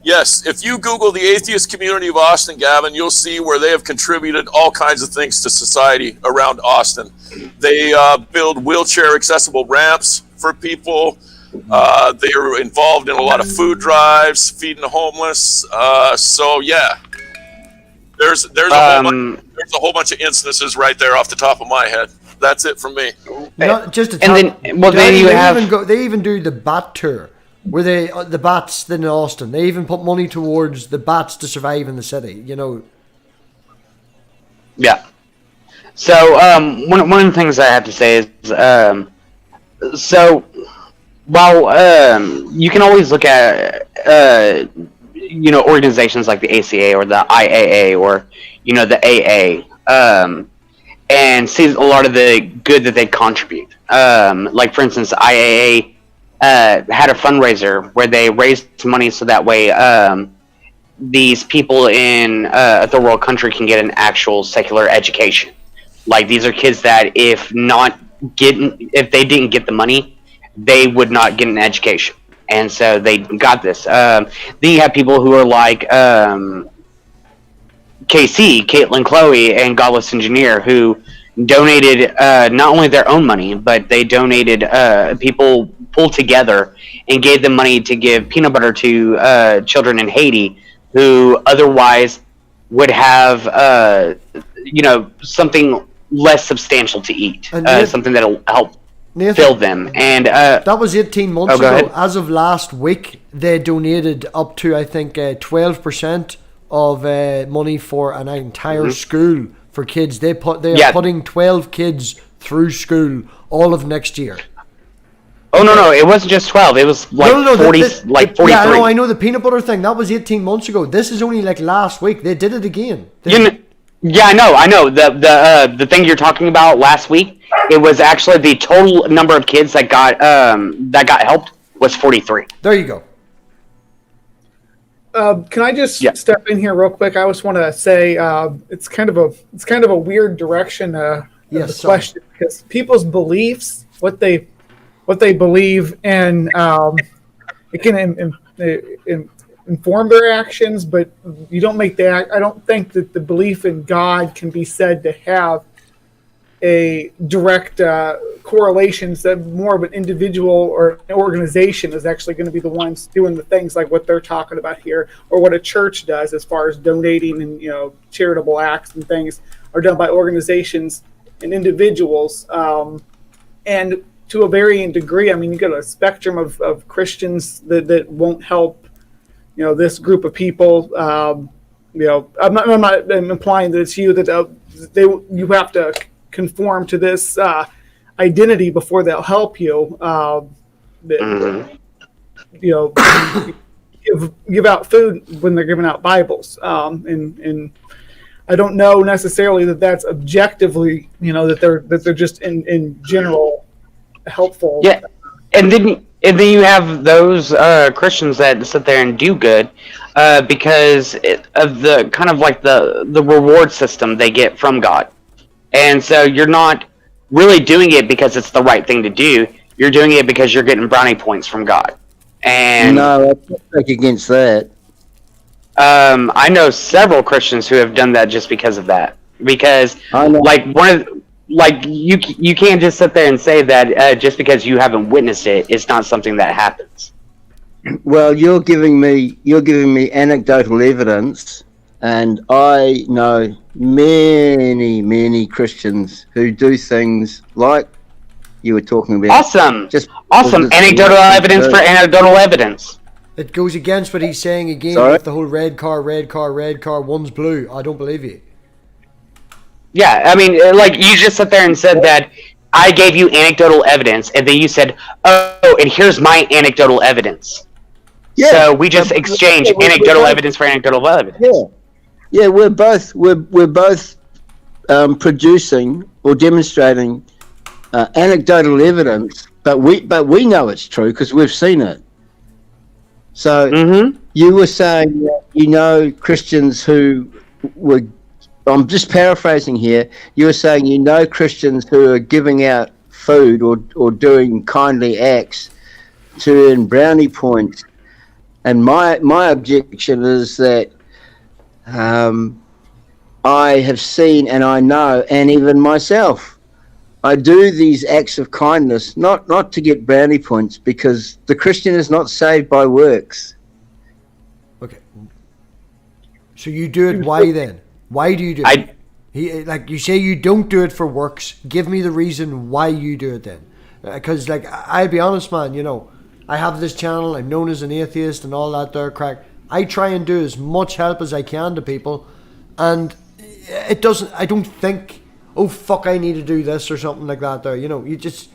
Yes, if you Google the Atheist Community of Austin, Gavin, you'll see where they have contributed all kinds of things to society around Austin. They build wheelchair accessible ramps for people. They are involved in a lot of food drives, feeding the homeless. So yeah, there's a whole bunch of instances right there off the top of my head. That's it from me. Not just a they even do the bat tour, where the bats in Austin. They even put money towards the bats to survive in the city. Yeah. So one of the things I have to say is while you can always look at organizations like the ACA or the IAA or the AA and see a lot of the good that they contribute. Like for instance, IAA had a fundraiser where they raised money so that way these people in a third world country can get an actual secular education. Like these are kids that if they didn't get the money, they would not get an education, and so they got this. Then you have people who are like KC, Caitlin, Chloe, and Godless Engineer, who donated not only their own money, but they donated, people pulled together and gave them money to give peanut butter to children in Haiti who otherwise would have, something less substantial to eat, something that'll help fill them. And that was 18 months ago. Ahead. As of last week, they donated up to, I think, 12% of money for an entire school for kids. They are putting 12 kids through school all of next year. Oh no! It wasn't just 12. It was like 40, 43. Yeah, I know the peanut butter thing. That was 18 months ago. This is only like last week. They did it again. I know. The thing you're talking about last week, it was actually the total number of kids that got helped was 43. There you go. Can I just step in here real quick? I just want to say it's kind of a weird direction. The question, because people's beliefs, what they what they believe, and it can inform their actions, but you don't make that. I don't think that the belief in God can be said to have a direct correlations. That more of an individual or an organization is actually going to be the ones doing the things like what they're talking about here, or what a church does as far as donating and charitable acts and things are done by organizations and individuals. And to a varying degree, I mean, you got a spectrum of Christians that won't help this group of people. I'm not implying that it's you that you have to conform to this identity before they'll help you. Give out food when they're giving out Bibles, and I don't know necessarily that that's objectively, that they're just in general helpful. Yeah, and then you have those Christians that sit there and do good because of the kind of like the reward system they get from God. And so you're not really doing it because it's the right thing to do. You're doing it because you're getting brownie points from God. And no, I push back against that. I know several Christians who have done that just because of that. Because you can't just sit there and say that just because you haven't witnessed it, it's not something that happens. Well, you're giving me anecdotal evidence. And I know many Christians who do things like you were talking about. Awesome. Awesome. Anecdotal evidence for anecdotal evidence. It goes against what he's saying again with the whole red car, one's blue. I don't believe you. Yeah, I mean, like, you just sat there and said that I gave you anecdotal evidence, and then you said, oh, and here's my anecdotal evidence. Yeah. So we just exchange anecdotal evidence for anecdotal evidence. Yeah. Yeah, we're both producing or demonstrating anecdotal evidence, but we know it's true because we've seen it. So you were saying that, Christians who were, I'm just paraphrasing here, you were saying Christians who are giving out food or doing kindly acts to earn brownie points. And my objection is that I have seen and I know, and even myself, I do these acts of kindness not to get brownie points, because the Christian is not saved by works. Okay. So you do it, why then? Why do you do it? Like you say you don't do it for works. Give me the reason why you do it then. Because I'll be honest, man, I have this channel, I'm known as an atheist and all that there crack. I try and do as much help as I can to people, and I don't think, oh fuck, I need to do this or something like that there. You just,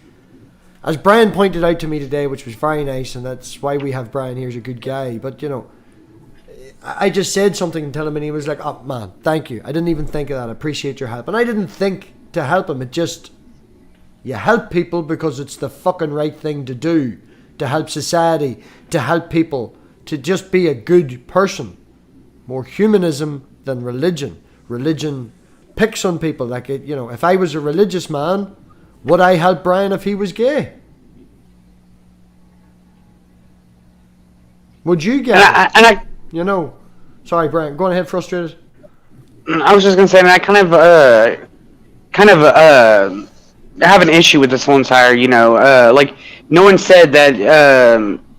as Brian pointed out to me today, which was very nice, and that's why we have Brian here, he's a good guy, but I just said something to him and he was like, oh man, thank you. I didn't even think of that. I appreciate your help. And I didn't think to help him. It just, you help people because it's the fucking right thing to do, to help society, to help people, to just be a good person. More humanism than religion. Religion picks on people. Like, if I was a religious man, would I help Brian if he was gay? Would you get it? Sorry, Brian, go on ahead, frustrated. I was just going to say, I kind of have an issue with this whole entire, like, no one said that,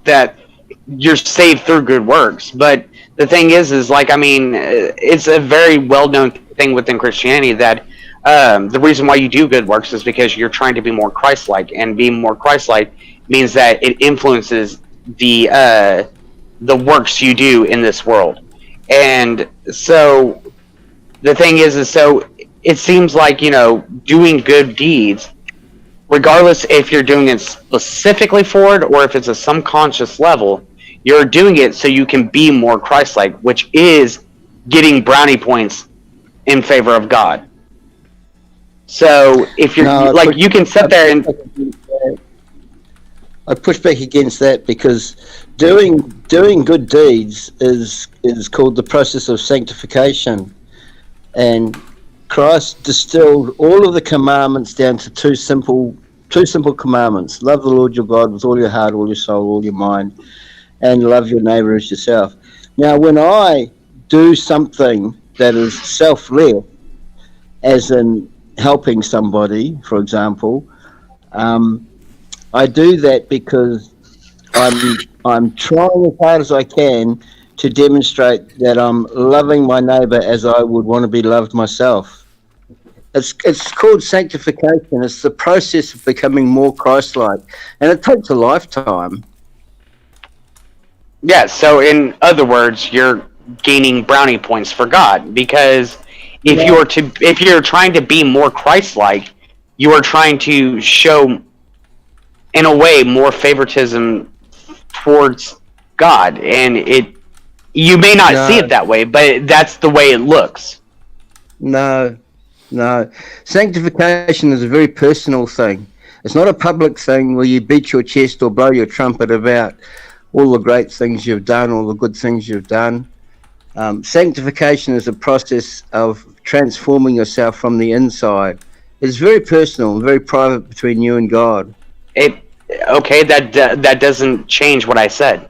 that you're saved through good works, but the thing is like, I mean, it's a very well-known thing within Christianity that the reason why you do good works is because you're trying to be more Christ-like, and being more Christ-like means that it influences the works you do in this world. And so the thing is so it seems like, doing good deeds, regardless if you're doing it specifically for it or if it's a subconscious level, you're doing it so you can be more Christ-like, which is getting brownie points in favor of God. So if you're you can sit there and I push back against that, because doing good deeds is called the process of sanctification, and Christ distilled all of the commandments down to two simple two simple commandments: love the Lord your God with all your heart, all your soul, all your mind, and love your neighbor as yourself. Now, when I do something that is selfless, as in helping somebody, for example, I do that because I'm trying as hard as I can to demonstrate that I'm loving my neighbor as I would want to be loved myself. It's called sanctification. It's the process of becoming more Christ-like, and it takes a lifetime. Yeah, so in other words, you're gaining brownie points for God, because if you're trying to be more Christ-like, you are trying to show, in a way, more favoritism towards God, and you may not see it that way, but that's the way it looks. No. Sanctification is a very personal thing. It's not a public thing where you beat your chest or blow your trumpet about all the great things you've done, all the good things you've done. Sanctification is a process of transforming yourself from the inside. It's very personal and very private between you and God. That doesn't change what I said.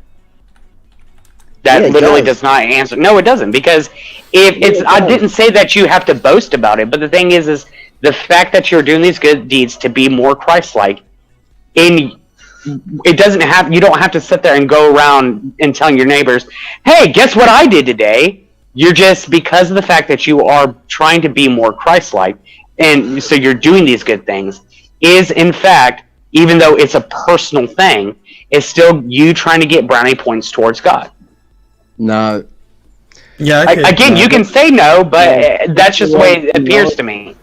That literally does not answer. No, it doesn't, because I didn't say that you have to boast about it, but the thing is the fact that you're doing these good deeds to be more Christ-like, you don't have to sit there and go around and telling your neighbors, hey, guess what I did today? You're just, because of the fact that you are trying to be more Christ-like, and so you're doing these good things, is in fact, even though it's a personal thing, it's still you trying to get brownie points towards God. No. Yeah. Again, you can say no, but that's just the way it appears to me.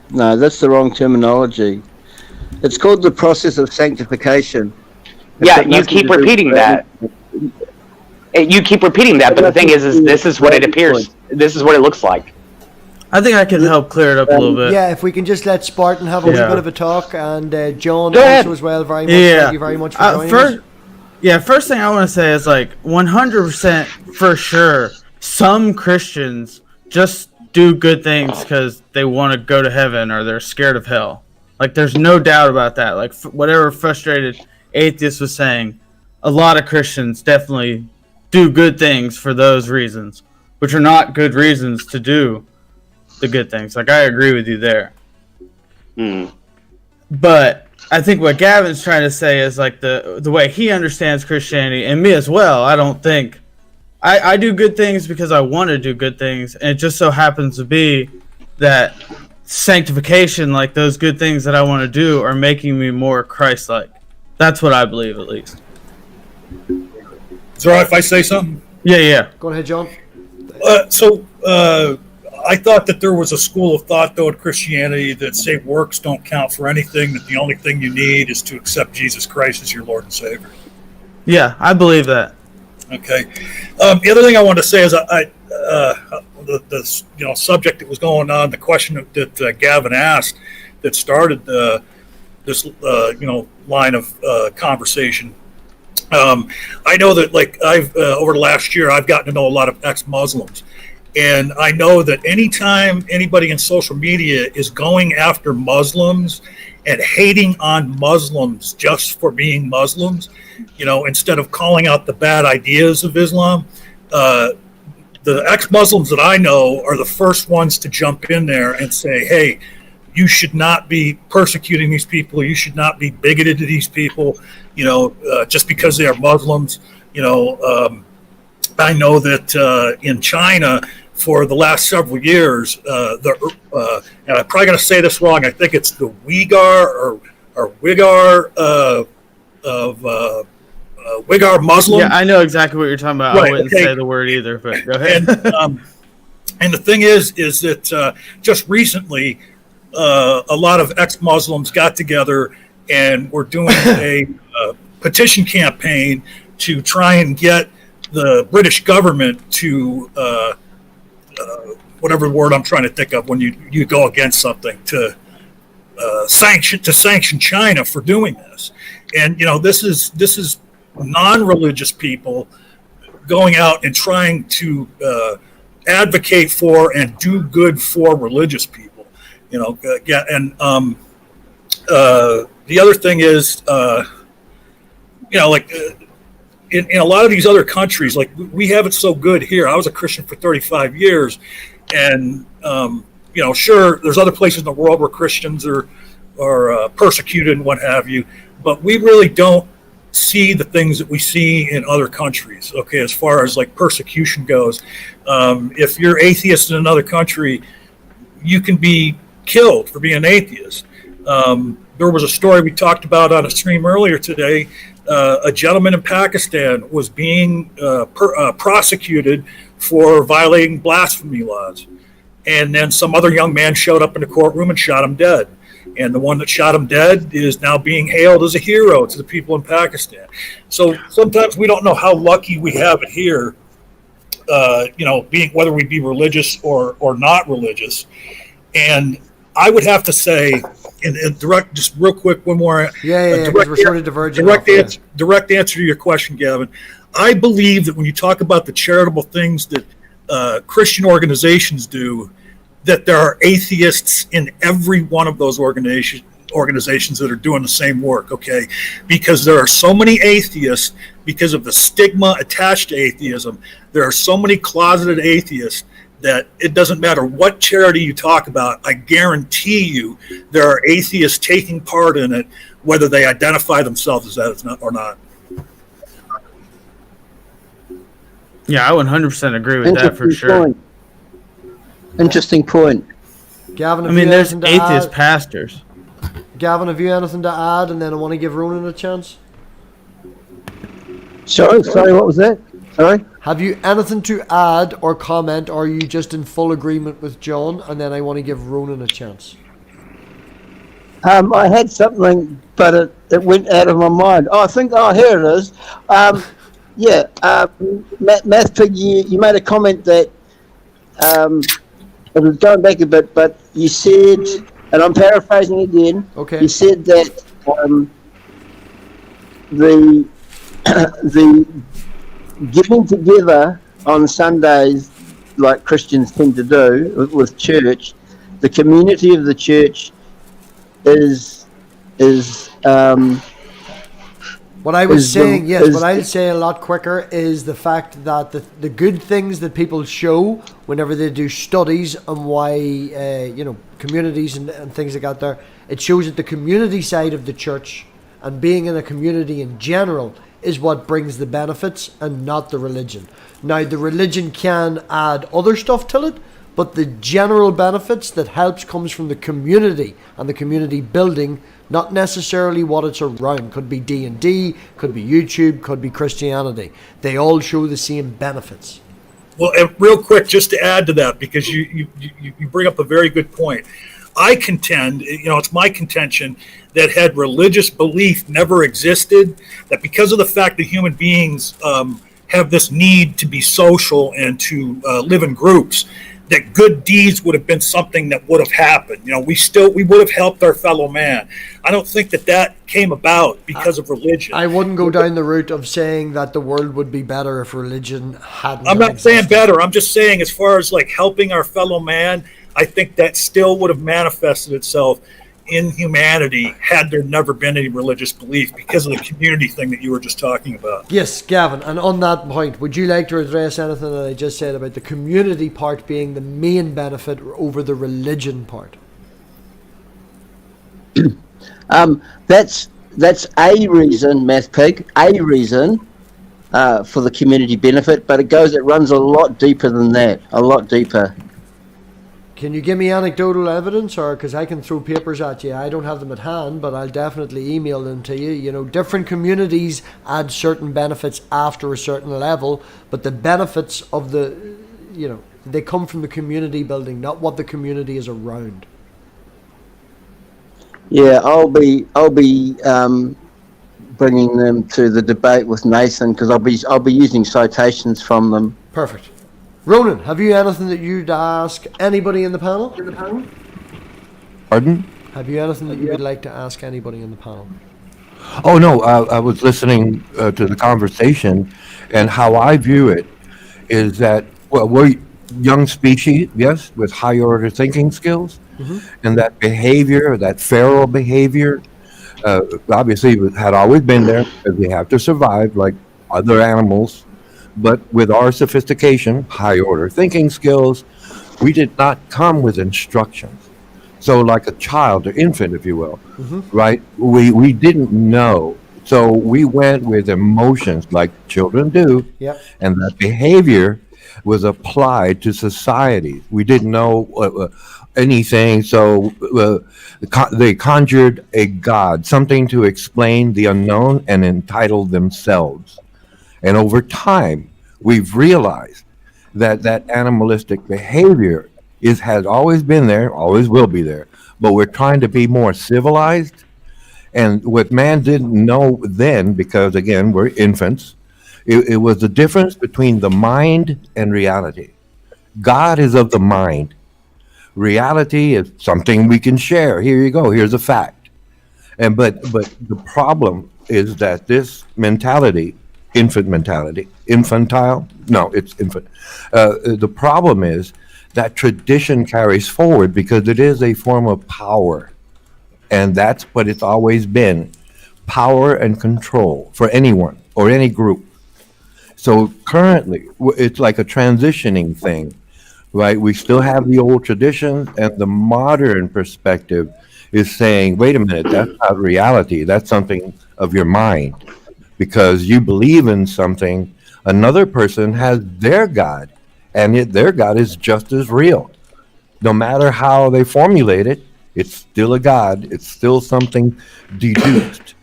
No, that's the wrong terminology. It's called the process of sanctification. Yeah, you keep repeating that. You keep repeating that, but the thing is this is what it appears. This is what it looks like. I think I can help clear it up a little bit. Yeah, if we can just let Spartan have a little bit of a talk, and John Go ahead. also as well. Very much. Thank you very much for joining us. First thing I want to say is 100% for sure, some Christians just do good things because they want to go to heaven or they're scared of hell. There's no doubt about that. Whatever frustrated atheist was saying, a lot of Christians definitely do good things for those reasons, which are not good reasons to do the good things. I agree with you there. But I think what Gavin's trying to say is the way he understands Christianity, and me as well. I don't think I do good things because I want to do good things, and it just so happens to be that sanctification, those good things that I want to do, are making me more Christ-like. That's what I believe, at least. Is it all right if I say something? Yeah. Go ahead, John. I thought that there was a school of thought, though, in Christianity that say works don't count for anything, that the only thing you need is to accept Jesus Christ as your Lord and Savior. Yeah, I believe that. Okay. The other thing I wanted to say is the subject that was going on, the question that Gavin asked that started this line of conversation. I know that I've over the last year I've gotten to know a lot of ex-Muslims. And I know that anytime anybody in social media is going after Muslims and hating on Muslims just for being Muslims, instead of calling out the bad ideas of Islam, the ex-Muslims that I know are the first ones to jump in there and say, hey, you should not be persecuting these people. You should not be bigoted to these people, just because they are Muslims. I know that in China, for the last several years, and I'm probably going to say this wrong. I think it's the Uyghur or Uyghur Uyghur Muslim. Yeah, I know exactly what you're talking about. Right, I wouldn't say the word either, but go ahead. And the thing is that just recently, a lot of ex-Muslims got together and were doing a petition campaign to try and get the British government to whatever word I'm trying to think of when you go against something, to sanction China for doing this. And this is non-religious people going out and trying to advocate for and do good for religious people. The other thing is, like in a lot of these other countries, like we have it so good here. I was a Christian for 35 years, and sure, there's other places in the world where Christians are persecuted and what have you, but we really don't see the things that we see in other countries. Okay, as far as like persecution goes, if you're atheist in another country, you can be killed for being an atheist. There was a story we talked about on a stream earlier today. A gentleman in Pakistan was being prosecuted for violating blasphemy laws. And then some other young man showed up in the courtroom and shot him dead. And the one that shot him dead is now being hailed as a hero to the people in Pakistan. So sometimes we don't know how lucky we have it here, being whether we be religious or not religious. And I would have to say, and direct, just real quick, one more. We're sort of diverging. Direct answer to your question, Gavin. I believe that when you talk about the charitable things that Christian organizations do, that there are atheists in every one of those organizations that are doing the same work, okay? Because there are so many atheists, because of the stigma attached to atheism, there are so many closeted atheists that it doesn't matter what charity you talk about, I guarantee you there are atheists taking part in it, whether they identify themselves as that or not. Yeah, I 100% agree with that for sure. Interesting point. Gavin, there's atheist pastors. Gavin, have you anything to add? And then I want to give Ronan a chance. Sorry, what was that? Sorry? Have you anything to add or comment, or are you just in full agreement with John? And then I want to give Ronan a chance. I had something, but it went out of my mind. Here it is. MathPig, you made a comment that it was going back a bit, but you said, and I'm paraphrasing again. Okay. You said that the getting together on Sundays, like Christians tend to do with church, the community of the church is what I was saying, yes, what I'll say a lot quicker is the fact that the good things that people show whenever they do studies on why, communities and things like that there, it shows that the community side of the church and being in a community in general is what brings the benefits and not the religion. Now, the religion can add other stuff to it, but the general benefits that helps comes from the community and the community building, not necessarily what it's around. Could be D&D, could be YouTube, could be Christianity. They all show the same benefits. Well, and real quick, just to add to that, because you bring up a very good point. I contend, it's my contention that had religious belief never existed, that because of the fact that human beings have this need to be social and to live in groups, that good deeds would have been something that would have happened. We would have helped our fellow man. I don't think that came about because of religion. I wouldn't go down the route of saying that the world would be better if religion hadn't. I'm not saying better. I'm just saying as far as like helping our fellow man, I think that still would have manifested itself in humanity had there never been any religious belief because of the community thing that you were just talking about. Yes, Gavin, and on that point, would you like to address anything that I just said about the community part being the main benefit over the religion part? That's a reason, MathPig, for the community benefit, but it runs a lot deeper than that, a lot deeper. Can you give me anecdotal evidence, or because I can throw papers at you? I don't have them at hand, but I'll definitely email them to you. Different communities add certain benefits after a certain level, but the benefits of they come from the community building, not what the community is around. Yeah, I'll be bringing them to the debate with Nathan because I'll be using citations from them. Perfect. Ronan, have you anything that you'd ask anybody in the panel? Pardon? Have you anything that you would like to ask anybody in the panel? Oh, no, I was listening to the conversation, and how I view it is that, we're young species, yes, with high order thinking skills, And that behavior, that feral behavior, obviously had always been there because we have to survive like other animals. But with our sophistication, high order thinking skills, we did not come with instructions. So like a child or infant, if you will, right? We didn't know. So we went with emotions like children do. Yep. And that behavior was applied to society. We didn't know anything. So they conjured a god, something to explain the unknown, and entitled themselves. And over time, we've realized that animalistic behavior has always been there, always will be there. But we're trying to be more civilized. And what man didn't know then, because again, we're infants, it was the difference between the mind and reality. God is of the mind. Reality is something we can share. Here you go. Here's a fact. But the problem is that this mentality, infantile. No, it's infant. The problem is that tradition carries forward because it is a form of power. And that's what it's always been, power and control for anyone or any group. So currently, it's like a transitioning thing, right? We still have the old traditions, and the modern perspective is saying, wait a minute, that's not reality. That's something of your mind. Because you believe in something, another person has their God, and their God is just as real. No matter how they formulate it, it's still a God. It's still something deduced.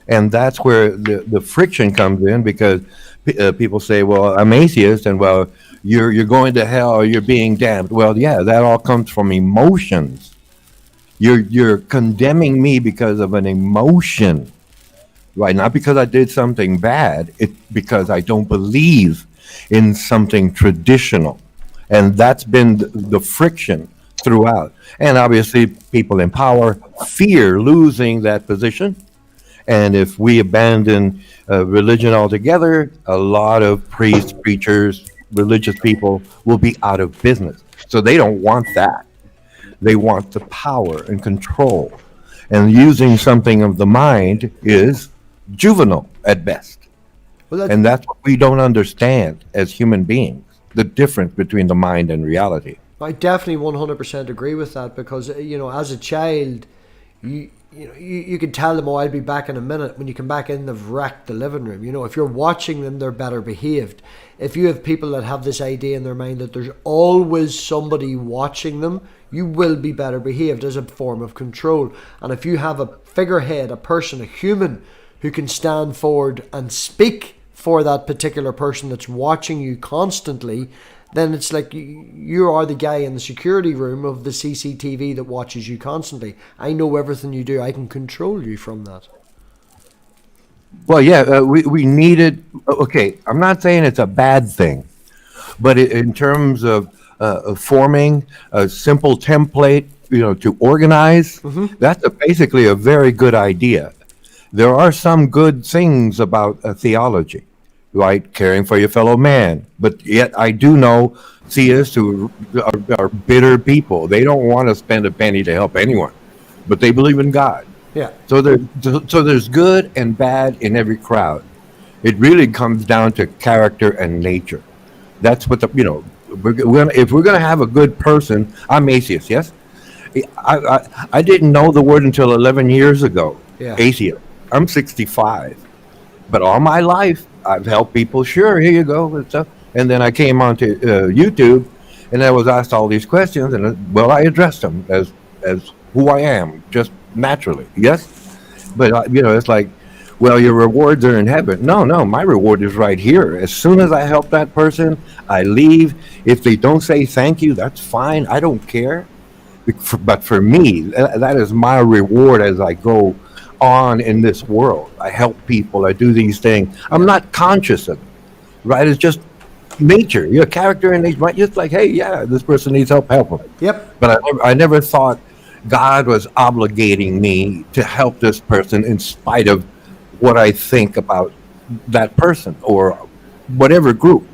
And that's where the friction comes in, because people say, well, I'm atheist, and well, you're going to hell, or you're being damned. Well, yeah, that all comes from emotions. You're condemning me because of an emotion, right? Not because I did something bad. It's because I don't believe in something traditional. And that's been the friction throughout. And obviously, people in power fear losing that position. And if we abandon religion altogether, a lot of priests, preachers, religious people will be out of business. So they don't want that. They want the power and control. And using something of the mind is juvenile at best. And that's what we don't understand as human beings, the difference between the mind and reality. I definitely 100% agree with that, because, as a child, you can tell them, oh, I'll be back in a minute. When you come back in, they've wrecked the living room. If you're watching them, they're better behaved. If you have people that have this idea in their mind that there's always somebody watching them, you will be better behaved as a form of control. And if you have a figurehead, a person, a human who can stand forward and speak for that particular person that's watching you constantly, then it's like you are the guy in the security room of the CCTV that watches you constantly. I know everything you do. I can control you from that. Well, yeah, we needed, okay, I'm not saying it's a bad thing, but in terms of forming a simple template, to organize, that's basically a very good idea. There are some good things about theology, right? Caring for your fellow man. But yet I do know theists who are bitter people. They don't want to spend a penny to help anyone, but they believe in God. Yeah. So there's good and bad in every crowd. It really comes down to character and nature. That's what if we're gonna have a good person. I'm atheist, yes. I didn't know the word until 11 years ago. Yeah. Atheist. I'm 65, but all my life I've helped people. Sure, here you go and stuff. And then I came onto YouTube, and I was asked all these questions, and I addressed them as who I am, just naturally. Yes, but it's like, well, your rewards are in heaven. No, my reward is right here. As soon as I help that person, I leave. If they don't say thank you, that's fine. I don't care. But for me, that is my reward as I go on in this world. I help people. I do these things. I'm not conscious of it, right? It's just nature. Your character and nature. Just like, hey, yeah, this person needs help. Help them. Yep. But I never thought God was obligating me to help this person in spite of what I think about that person or whatever group,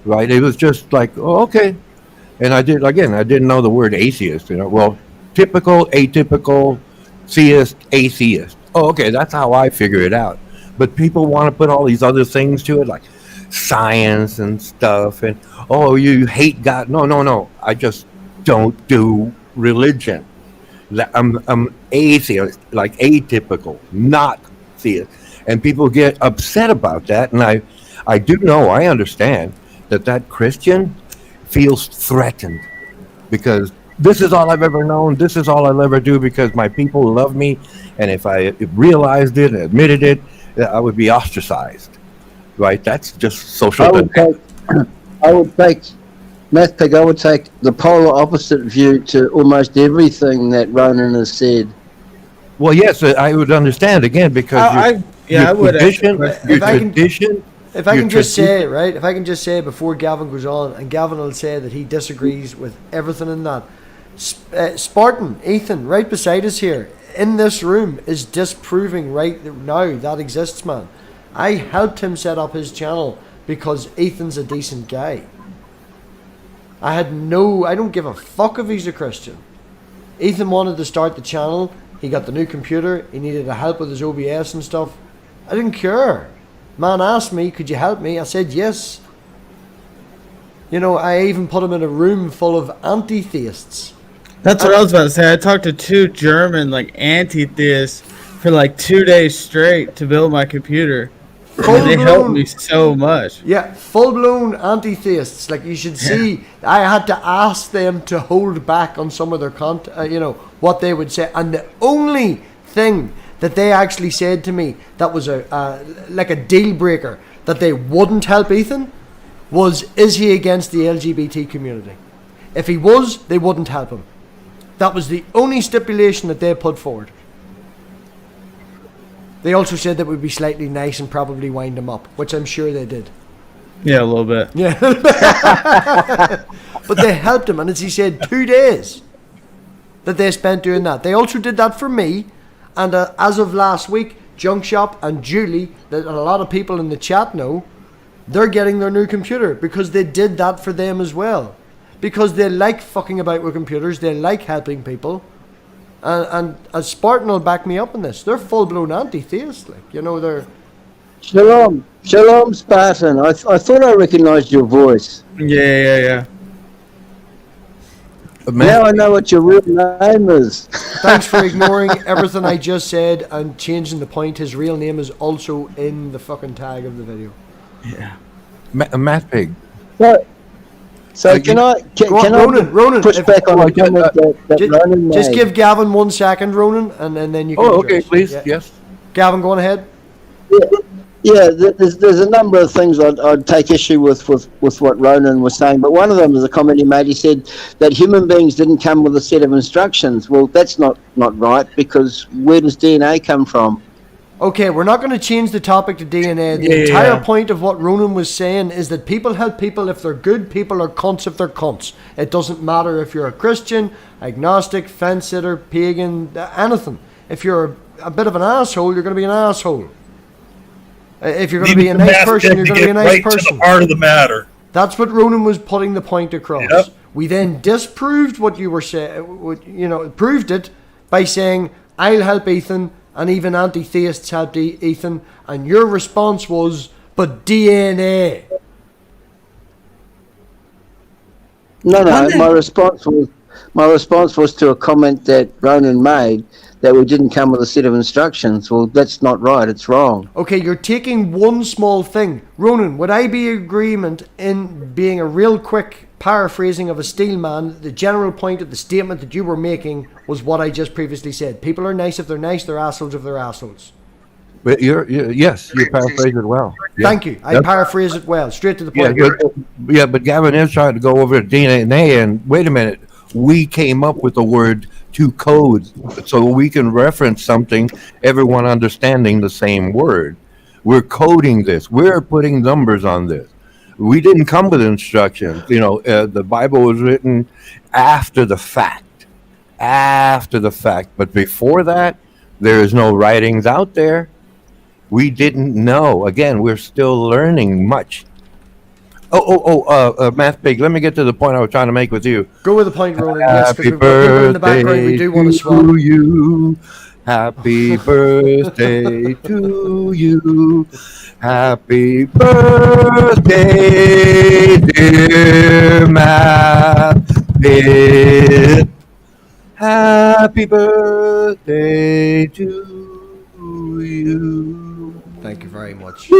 right? It was just like, oh, okay. And I didn't know the word atheist, Well, typical, atypical, theist, atheist. Oh, okay, that's how I figure it out. But people want to put all these other things to it, like science and stuff, and oh, you hate God. No. I just don't do religion. I'm atheist, like atypical, not theist. And people get upset about that, and I do know, I understand that Christian feels threatened because this is all I've ever known. This is all I'll ever do because my people love me. And if I realized it and admitted it, I would be ostracized. Right? That's just social. I would take MathPig. I would take the polar opposite view to almost everything that Ronan has said. Well, yes, I would understand again because I would. If I can just say, right? If I can just say before Gavin goes on, and Gavin will say that he disagrees with everything in that. Spartan, Ethan, right beside us here, in this room, is disproving right now that exists, man. I helped him set up his channel because Ethan's a decent guy. I don't give a fuck if he's a Christian. Ethan wanted to start the channel. He got the new computer. He needed help with his OBS and stuff. I didn't care. Man asked me, could you help me? I said yes. You know, I even put him in a room full of anti-theists. That's what I was about to say. I talked to 2 German, anti-theists for 2 days straight to build my computer. And they helped me so much. Yeah, full-blown anti-theists. You should see, I had to ask them to hold back on some of their what they would say. And the only thing that they actually said to me that was a deal breaker that they wouldn't help Ethan was, is he against the LGBT community? If he was, they wouldn't help him. That was the only stipulation that they put forward. They also said that we'd be slightly nice and probably wind him up, which I'm sure they did. Yeah, a little bit. Yeah. But they helped him, and as he said, 2 days that they spent doing that. They also did that for me, and as of last week, Junk Shop and Julie, that a lot of people in the chat know, they're getting their new computer because they did that for them as well. Because they like fucking about with computers, they like helping people. And Spartan will back me up in this. They're full-blown anti-theist, they're... Shalom, Spartan. I thought I recognized your voice. Yeah. Now I know what your real name is. Thanks for ignoring everything I just said and changing the point. His real name is also in the fucking tag of the video. Yeah. MathPig. So can I Ronan, push back on the comment that Ronan made? Just give Gavin 1 second, Ronan, and then you can okay, please, yes. Gavin, go on ahead. Yeah, there's a number of things I'd take issue with what Ronan was saying, but one of them is a comment he made. He said that human beings didn't come with a set of instructions. Well, that's not right, because where does DNA come from? Okay, we're not going to change the topic to DNA. The entire point of what Ronan was saying is that people help people if they're good, people are cunts if they're cunts. It doesn't matter if you're a Christian, agnostic, fence-sitter, pagan, anything. If you're a bit of an asshole, you're going to be an asshole. If you're going to be a nice person, you're going to be a nice person. To the heart of the matter. That's what Ronan was putting the point across. Yep. We then disproved what you were saying, proved it by saying, I'll help Ethan, and even anti-theists helped Ethan, and your response was, but DNA. No, my response was to a comment that Ronan made, that we didn't come with a set of instructions. Well, that's not right. It's wrong. Okay, you're taking one small thing. Ronan, would I be in agreement in being a real quick paraphrasing of a steel man? The general point of the statement that you were making was what I just previously said. People are nice if they're nice, they're assholes if they're assholes. But yes, you paraphrased it well. Yeah. Thank you. I paraphrased it well. Straight to the point. But Gavin is trying to go over DNA, and wait a minute. We came up with the word to code so we can reference something, everyone understanding the same word. We're coding this. We're putting numbers on this. We didn't come with instructions. The Bible was written after the fact. But before that, there is no writings out there. We didn't know. Again, we're still learning much. MathPig, let me get to the point I was trying to make with you. Go with the point, Ronan. Yes, because Happy we've got people in the background. We birthday do want to swap. to you. Happy birthday to you. Happy birthday, dear MathPig. Happy birthday to you. Thank you very much.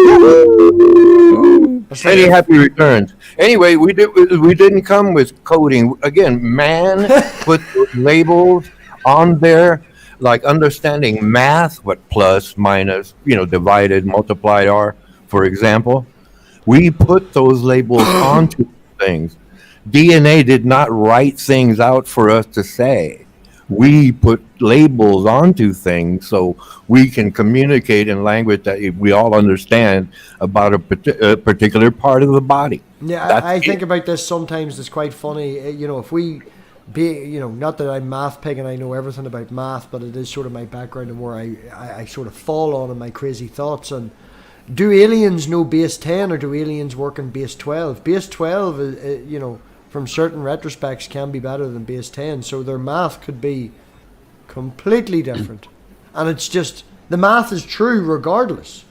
Many happy returns. Anyway, we didn't come with coding. Again, man put labels on there, like understanding math, what plus, minus, divided, multiplied are, for example. We put those labels onto things. DNA did not write things out for us to say. We put labels onto things so we can communicate in language that we all understand about a particular part of the body. Yeah, I think about this sometimes. It's quite funny. If we not that I'm MathPig and I know everything about math, but it is sort of my background and where I sort of fall on in my crazy thoughts. And do aliens know base 10 or do aliens work in base 12? Base 12, from certain retrospects can be better than base 10, so their math could be completely different. And it's just, the math is true regardless.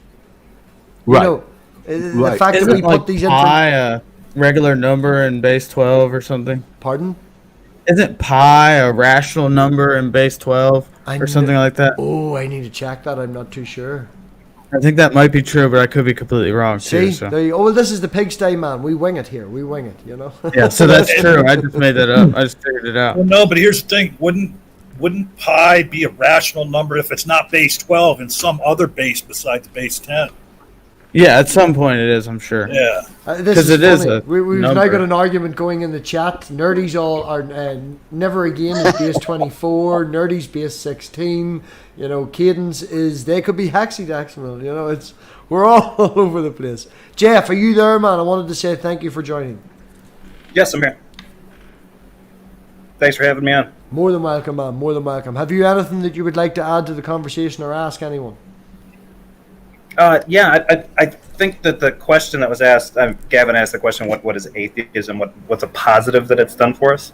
Right. The fact that we put these in pi a regular number in base 12 or something? Pardon? Isn't pi a rational number in base 12 or something like that? Oh, I need to check that. I'm not too sure. I think that might be true, but I could be completely wrong too. So. There you go. Well, this is the pigsty, man. We wing it here. We wing it, Yeah, so that's true. I just made that up. I just figured it out. Well, no, but here's the thing. Wouldn't pi be a rational number if it's not base 12 and some other base besides base 10? Yeah, at some point it is, I'm sure. Yeah. Because it is a We've number. now got an argument going in the chat. Nerdy's all are never again is base 24. Nerdy's base 16. Cadence is, they could be hexadecimal. We're all over the place. Jeff, are you there, man? I wanted to say thank you for joining. Yes, I'm here. Thanks for having me on. More than welcome, man. More than welcome. Have you anything that you would like to add to the conversation or ask anyone? Yeah, I think that the question that was asked, Gavin asked the question, what is atheism? What's a positive that it's done for us?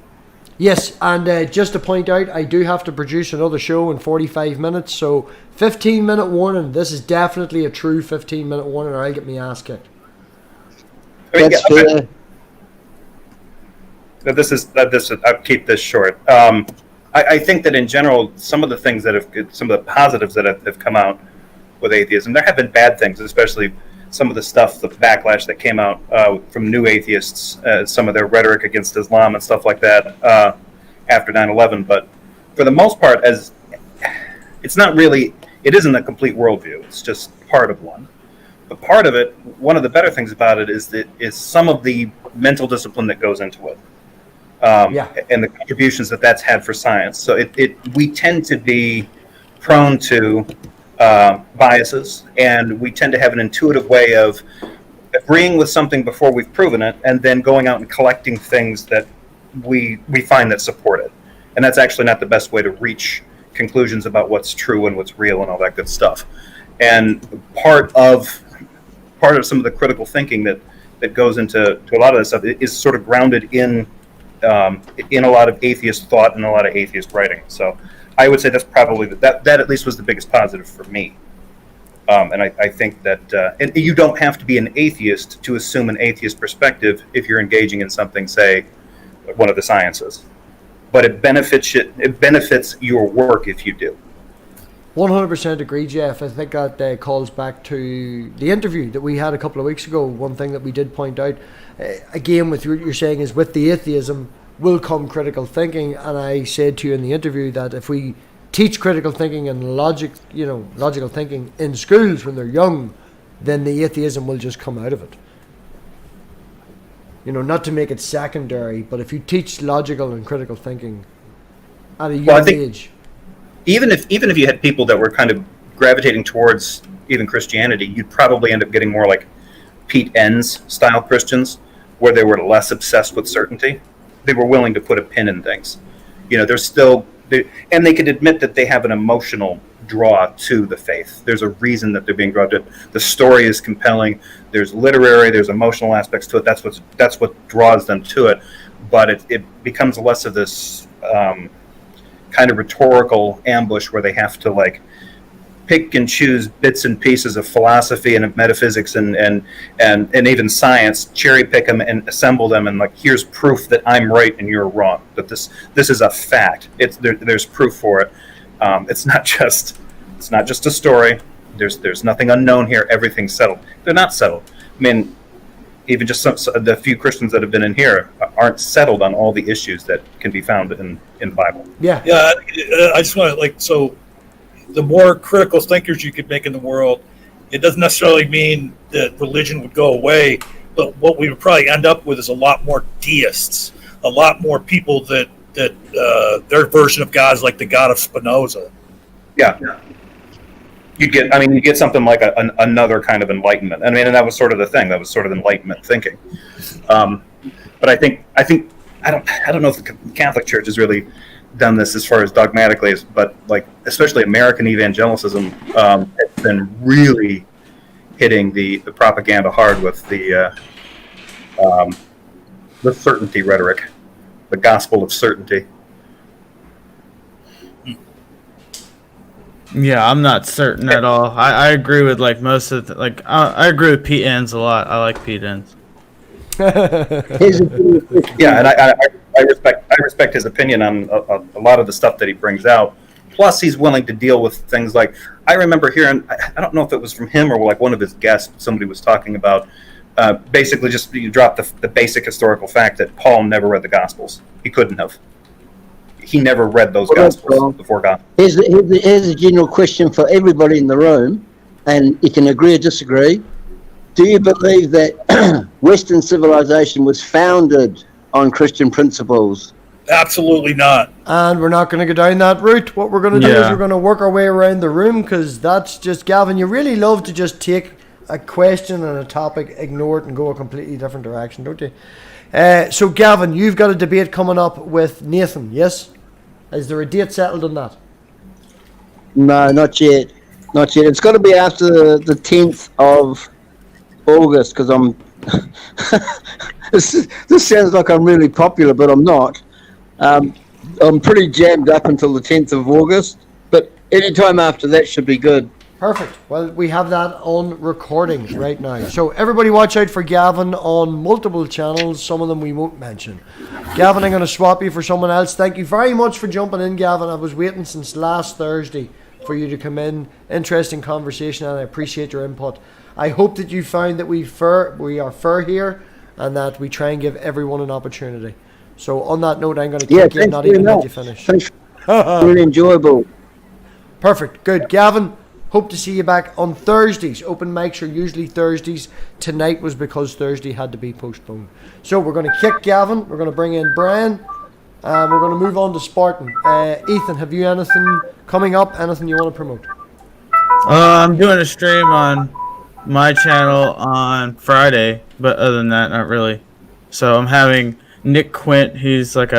Yes, and just to point out, I do have to produce another show in 45 minutes, so 15-minute warning. This is definitely a true 15-minute warning, or I'll get me ass kicked. I'll keep this short. I think that in general, some of the positives that have come out with atheism, there have been bad things, especially some of the stuff, the backlash that came out from new atheists, some of their rhetoric against Islam and stuff like that after 9/11. But for the most part, it isn't a complete worldview. It's just part of one. But part of it, one of the better things about it is some of the mental discipline that goes into it, and the contributions that's had for science. So we tend to be prone to biases, and we tend to have an intuitive way of agreeing with something before we've proven it, and then going out and collecting things that we find that support it. And that's actually not the best way to reach conclusions about what's true and what's real and all that good stuff. And part of some of the critical thinking that goes into a lot of this stuff is sort of grounded in a lot of atheist thought and a lot of atheist writing. So I would say that's probably that at least was the biggest positive for me. And I think that and you don't have to be an atheist to assume an atheist perspective if you're engaging in something, say, one of the sciences. But it benefits your work if you do. 100% agree, Jeff. I think that calls back to the interview that we had a couple of weeks ago. One thing that we did point out, again, with what you're saying is with the atheism will come critical thinking. And I said to you in the interview that if we teach critical thinking and logical thinking in schools when they're young, then the atheism will just come out of it. Not to make it secondary, but if you teach logical and critical thinking at a young age. Even if you had people that were kind of gravitating towards even Christianity, you'd probably end up getting more like Pete Enns style Christians, where they were less obsessed with certainty. They were willing to put a pin in things. They're still, and they could admit that they have an emotional draw to the faith. There's a reason that they're being drawn to it. The story is compelling. There's literary, there's emotional aspects to it. That's what draws them to it. But it becomes less of this kind of rhetorical ambush where they have to like pick and choose bits and pieces of philosophy and of metaphysics and even science, cherry pick them and assemble them, and like, here's proof that I'm right and you're wrong. That this is a fact. There's proof for it. It's not just a story. There's nothing unknown here. Everything's settled. They're not settled. I mean, even just the few Christians that have been in here aren't settled on all the issues that can be found in the Bible. Yeah. I just want to so the more critical thinkers you could make in the world, it doesn't necessarily mean that religion would go away, but what we would probably end up with is a lot more deists, a lot more people that their version of God is like the God of Spinoza. Yeah. You get something like another kind of enlightenment. I mean, and that was sort of the thing. That was sort of Enlightenment thinking. But I think I don't know if the Catholic Church has really done this as far as dogmatically, but like especially American evangelicism has been really hitting the propaganda hard with the certainty rhetoric, the gospel of certainty. Yeah, I'm not certain at all. I agree with like most of I agree with Pete Enns a lot. I like Pete Enns. Yeah, and I respect his opinion on a lot of the stuff that he brings out. Plus, he's willing to deal with things like, I remember hearing, I don't know if it was from him or like one of his guests, somebody was talking about basically just you drop the basic historical fact that Paul never read the Gospels. He couldn't have. He never read those Gospels before God. Here's a general question for everybody in the room, and you can agree or disagree. Do you believe that Western civilization was founded on Christian principles? Absolutely not. And we're not going to go down that route. What we're going to do is we're going to work our way around the room, because that's just, Gavin, you really love to just take a question and a topic, ignore it, and go a completely different direction, don't you? So, Gavin, you've got a debate coming up with Nathan, yes? Is there a date settled on that? No, not yet. Not yet. It's got to be after the 10th of August, because I'm... this sounds like I'm really popular, but I'm not. I'm pretty jammed up until the 10th of August, but any time after that should be good. Perfect. Well, we have that on recording right now. So everybody watch out for Gavin on multiple channels. Some of them we won't mention. Gavin, I'm going to swap you for someone else. Thank you very much for jumping in, Gavin. I was waiting since last Thursday for you to come in. Interesting conversation, and I appreciate your input. I hope that you found that we are fair here, and that we try and give everyone an opportunity. So on that note, I'm going to kick you, not even let you finish. Thanks. Really enjoyable. Perfect. Good. Gavin, hope to see you back on Thursdays. Open mics are usually Thursdays. Tonight was because Thursday had to be postponed. So we're going to kick Gavin. We're going to bring in Brian. And we're going to move on to Spartan. Ethan, have you anything coming up? Anything you want to promote? I'm doing a stream on my channel on Friday, but other than that, not really. So I'm having Nick Quint. He's like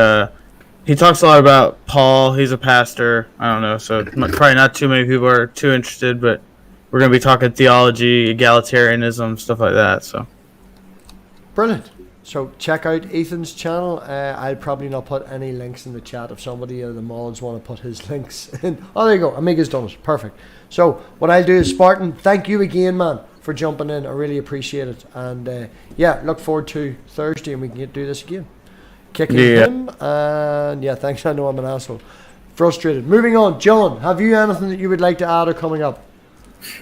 he talks a lot about Paul. He's a pastor. I don't know, so probably not too many people are too interested, but we're going to be talking theology, egalitarianism, stuff like that. So brilliant. So check out Ethan's channel. I'll probably not put any links in the chat if somebody of the mods want to put his links in. Oh, there you go. Amiga's done it. Perfect. So what I'll do is, Spartan, thank you again, man, for jumping in. I really appreciate it. And yeah, look forward to Thursday and we can do this again. Kicking him. And yeah, thanks. I know I'm an asshole. Frustrated. Moving on. John, have you anything that you would like to add or coming up?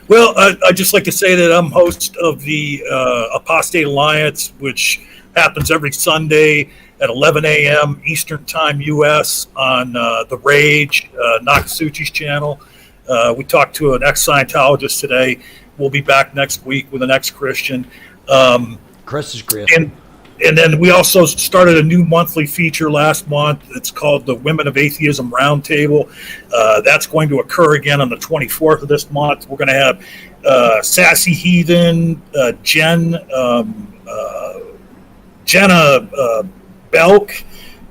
Well, I'd just like to say that I'm host of the Apostate Alliance, which happens every Sunday at 11 a.m. Eastern Time U.S. on The Rage, Nakasuchi's channel. We talked to an ex-Scientologist today. We'll be back next week with an ex-Christian. Chris is great. And then we also started a new monthly feature last month. It's called the Women of Atheism Roundtable. That's going to occur again on the 24th of this month. We're going to have Sassy Heathen, Jenna Belk,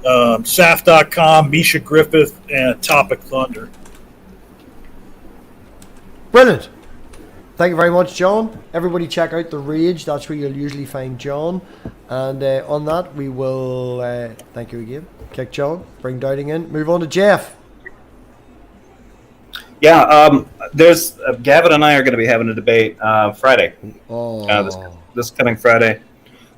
Saf.com, Misha Griffith, and Topic Thunder. Brilliant. Thank you very much, John. Everybody check out The Rage. That's where you'll usually find John. And on that, we will, thank you again. Kick John, bring Dowding in. Move on to Jeff. Yeah, there's Gavin and I are going to be having a debate Friday. This coming Friday.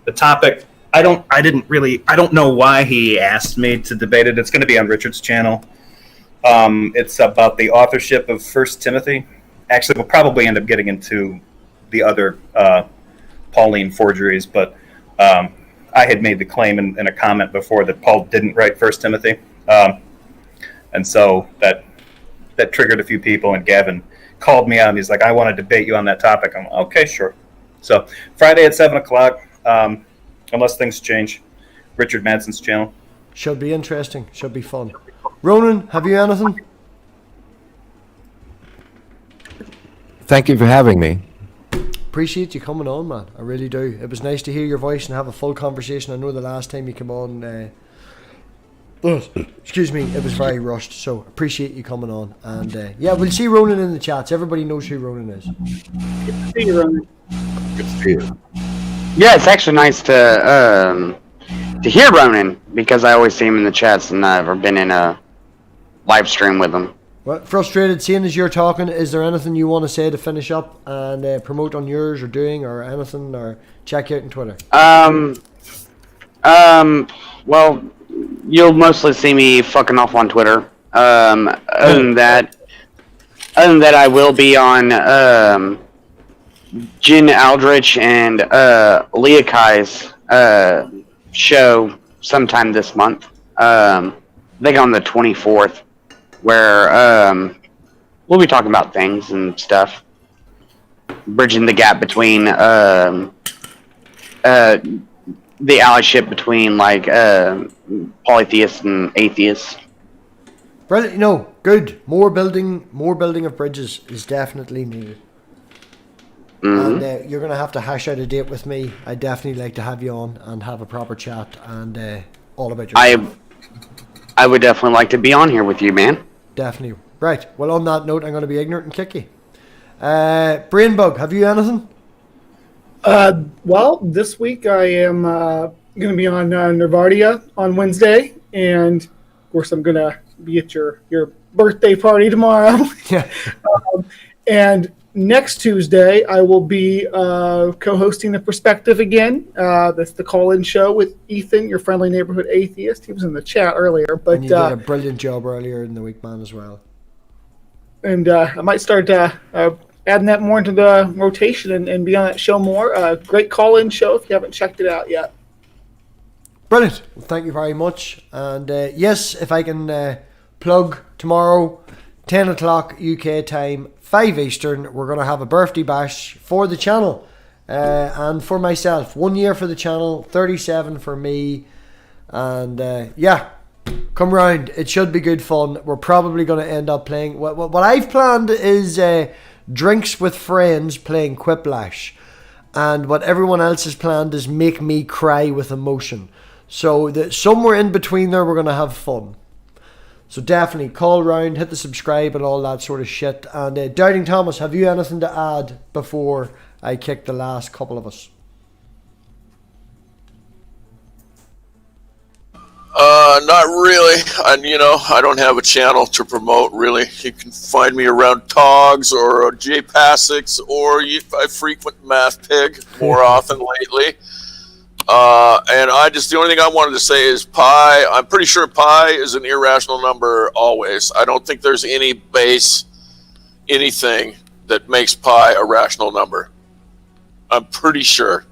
The topic, I don't know why he asked me to debate it. It's going to be on Richard's channel. It's about the authorship of 1 Timothy. Actually, we'll probably end up getting into the other Pauline forgeries, but I had made the claim in a comment before that Paul didn't write 1 Timothy. And so that triggered a few people, and Gavin called me out, and he's like, I want to debate you on that topic. I'm okay, sure. So Friday at 7 o'clock, unless things change, Richard Madson's channel. Should be interesting. Should be fun. Ronan, have you anything? Thank you for having me. Appreciate you coming on, man. I really do. It was nice to hear your voice and have a full conversation. I know the last time you came on, excuse me, it was very rushed. So appreciate you coming on. And yeah, we'll see Ronan in the chats. Everybody knows who Ronan is. Good to see you, Ronan. Good to see you. Yeah, it's actually nice to hear Ronan, because I always see him in the chats and I've never been in a live stream with him. Well, frustrated, seeing as you're talking, is there anything you want to say to finish up and promote on yours or doing or anything, or check you out on Twitter? Well, you'll mostly see me fucking off on Twitter. Other than that, I will be on Jen Aldrich and Leah Kai's show sometime this month. I think on the 24th. Where we'll be talking about things and stuff, bridging the gap between the allyship between like polytheists and atheists. Brilliant. No, good. More building of bridges is definitely needed. Mm-hmm. And you're going to have to hash out a date with me. I'd definitely like to have you on and have a proper chat and all about your. I would definitely like to be on here with you, man. Definitely. Right. Well, on that note, I'm going to be ignorant and kick you. BRAINBUG, have you anything? Well, this week I am going to be on Nervardia on Wednesday, and of course I'm going to be at your birthday party tomorrow. Yeah. And next Tuesday I will be co-hosting The Perspective again. That's the call-in show with Ethan, your friendly neighborhood atheist. He was in the chat earlier, but and you did a brilliant job earlier in the week, man, as well. And I might start adding that more into the rotation and be on that show more. Great call-in show if you haven't checked it out yet. Brilliant. Well, thank you very much. And yes, if I can plug tomorrow, 10 o'clock UK time, 5 Eastern, we're going to have a birthday bash for the channel and for myself. 1 year for the channel, 37 for me. And yeah, come round. It should be good fun. We're probably going to end up playing. What I've planned is drinks with friends playing Quiplash. And what everyone else has planned is make me cry with emotion. So somewhere in between there, we're going to have fun. So definitely call round, hit the subscribe and all that sort of shit. And Doubting Thomas, have you anything to add before I kick the last couple of us? Not really. I don't have a channel to promote, really. You can find me around Togs or JPassix, or I frequent MathPig more often lately. And the only thing I wanted to say is pi. I'm pretty sure pi is an irrational number always. I don't think there's anything that makes pi a rational number. I'm pretty sure.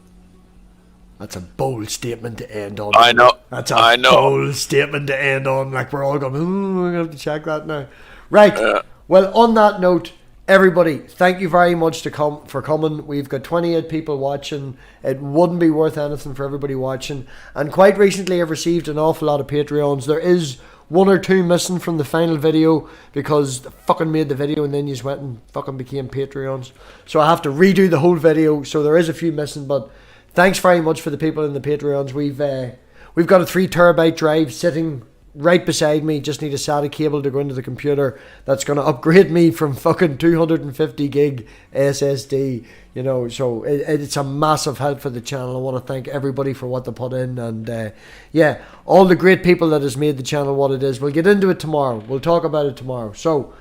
That's a bold statement to end on. I know. That's a bold statement to end on. Like we're all going, we're going to have to check that now. Right. Well, on that note, everybody, thank you very much for coming. We've got 28 people watching. It wouldn't be worth anything for everybody watching. And quite recently I've received an awful lot of Patreons. There is 1 or 2 missing from the final video because they fucking made the video and then you went and fucking became Patreons. So I have to redo the whole video. So there is a few missing, but thanks very much for the people in the Patreons. We've got a 3 terabyte drive sitting right beside me. Just need a SATA cable to go into the computer. That's going to upgrade me from fucking 250 gig SSD. You know, so it's a massive help for the channel. I want to thank everybody for what they put in, and yeah, all the great people that has made the channel what it is. We'll get into it tomorrow. We'll talk about it tomorrow. So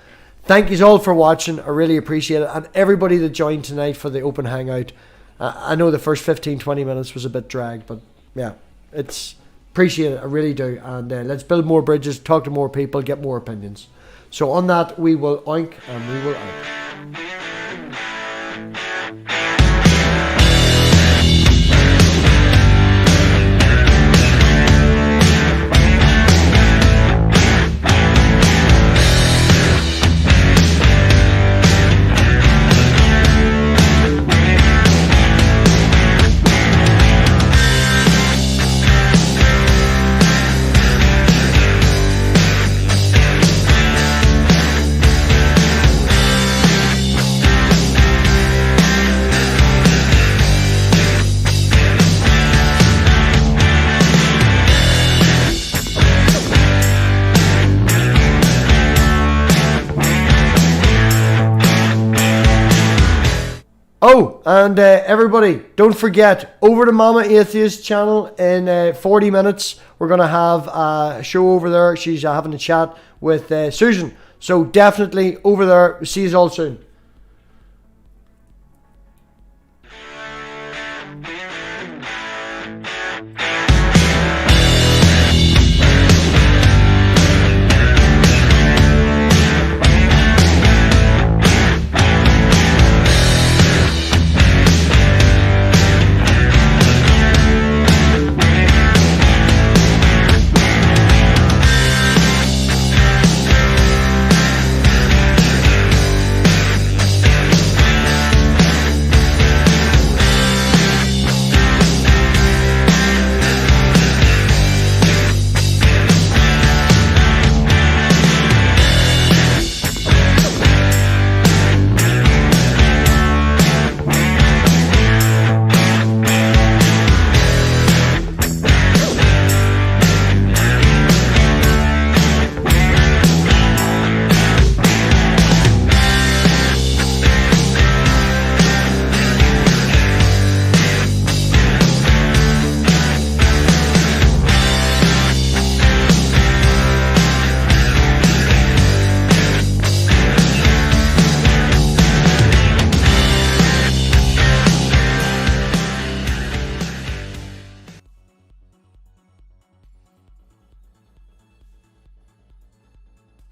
thank you all for watching. I really appreciate it, and everybody that joined tonight for the open hangout. I know the first 15-20 minutes was a bit dragged, but yeah, it's appreciate it. I really do. And let's build more bridges, talk to more people, get more opinions. So on that, we will oink and we will out. Oh, and everybody, don't forget, over to Mama Atheist channel in 40 minutes, we're going to have a show over there. She's having a chat with Susan. So definitely over there. See you all soon.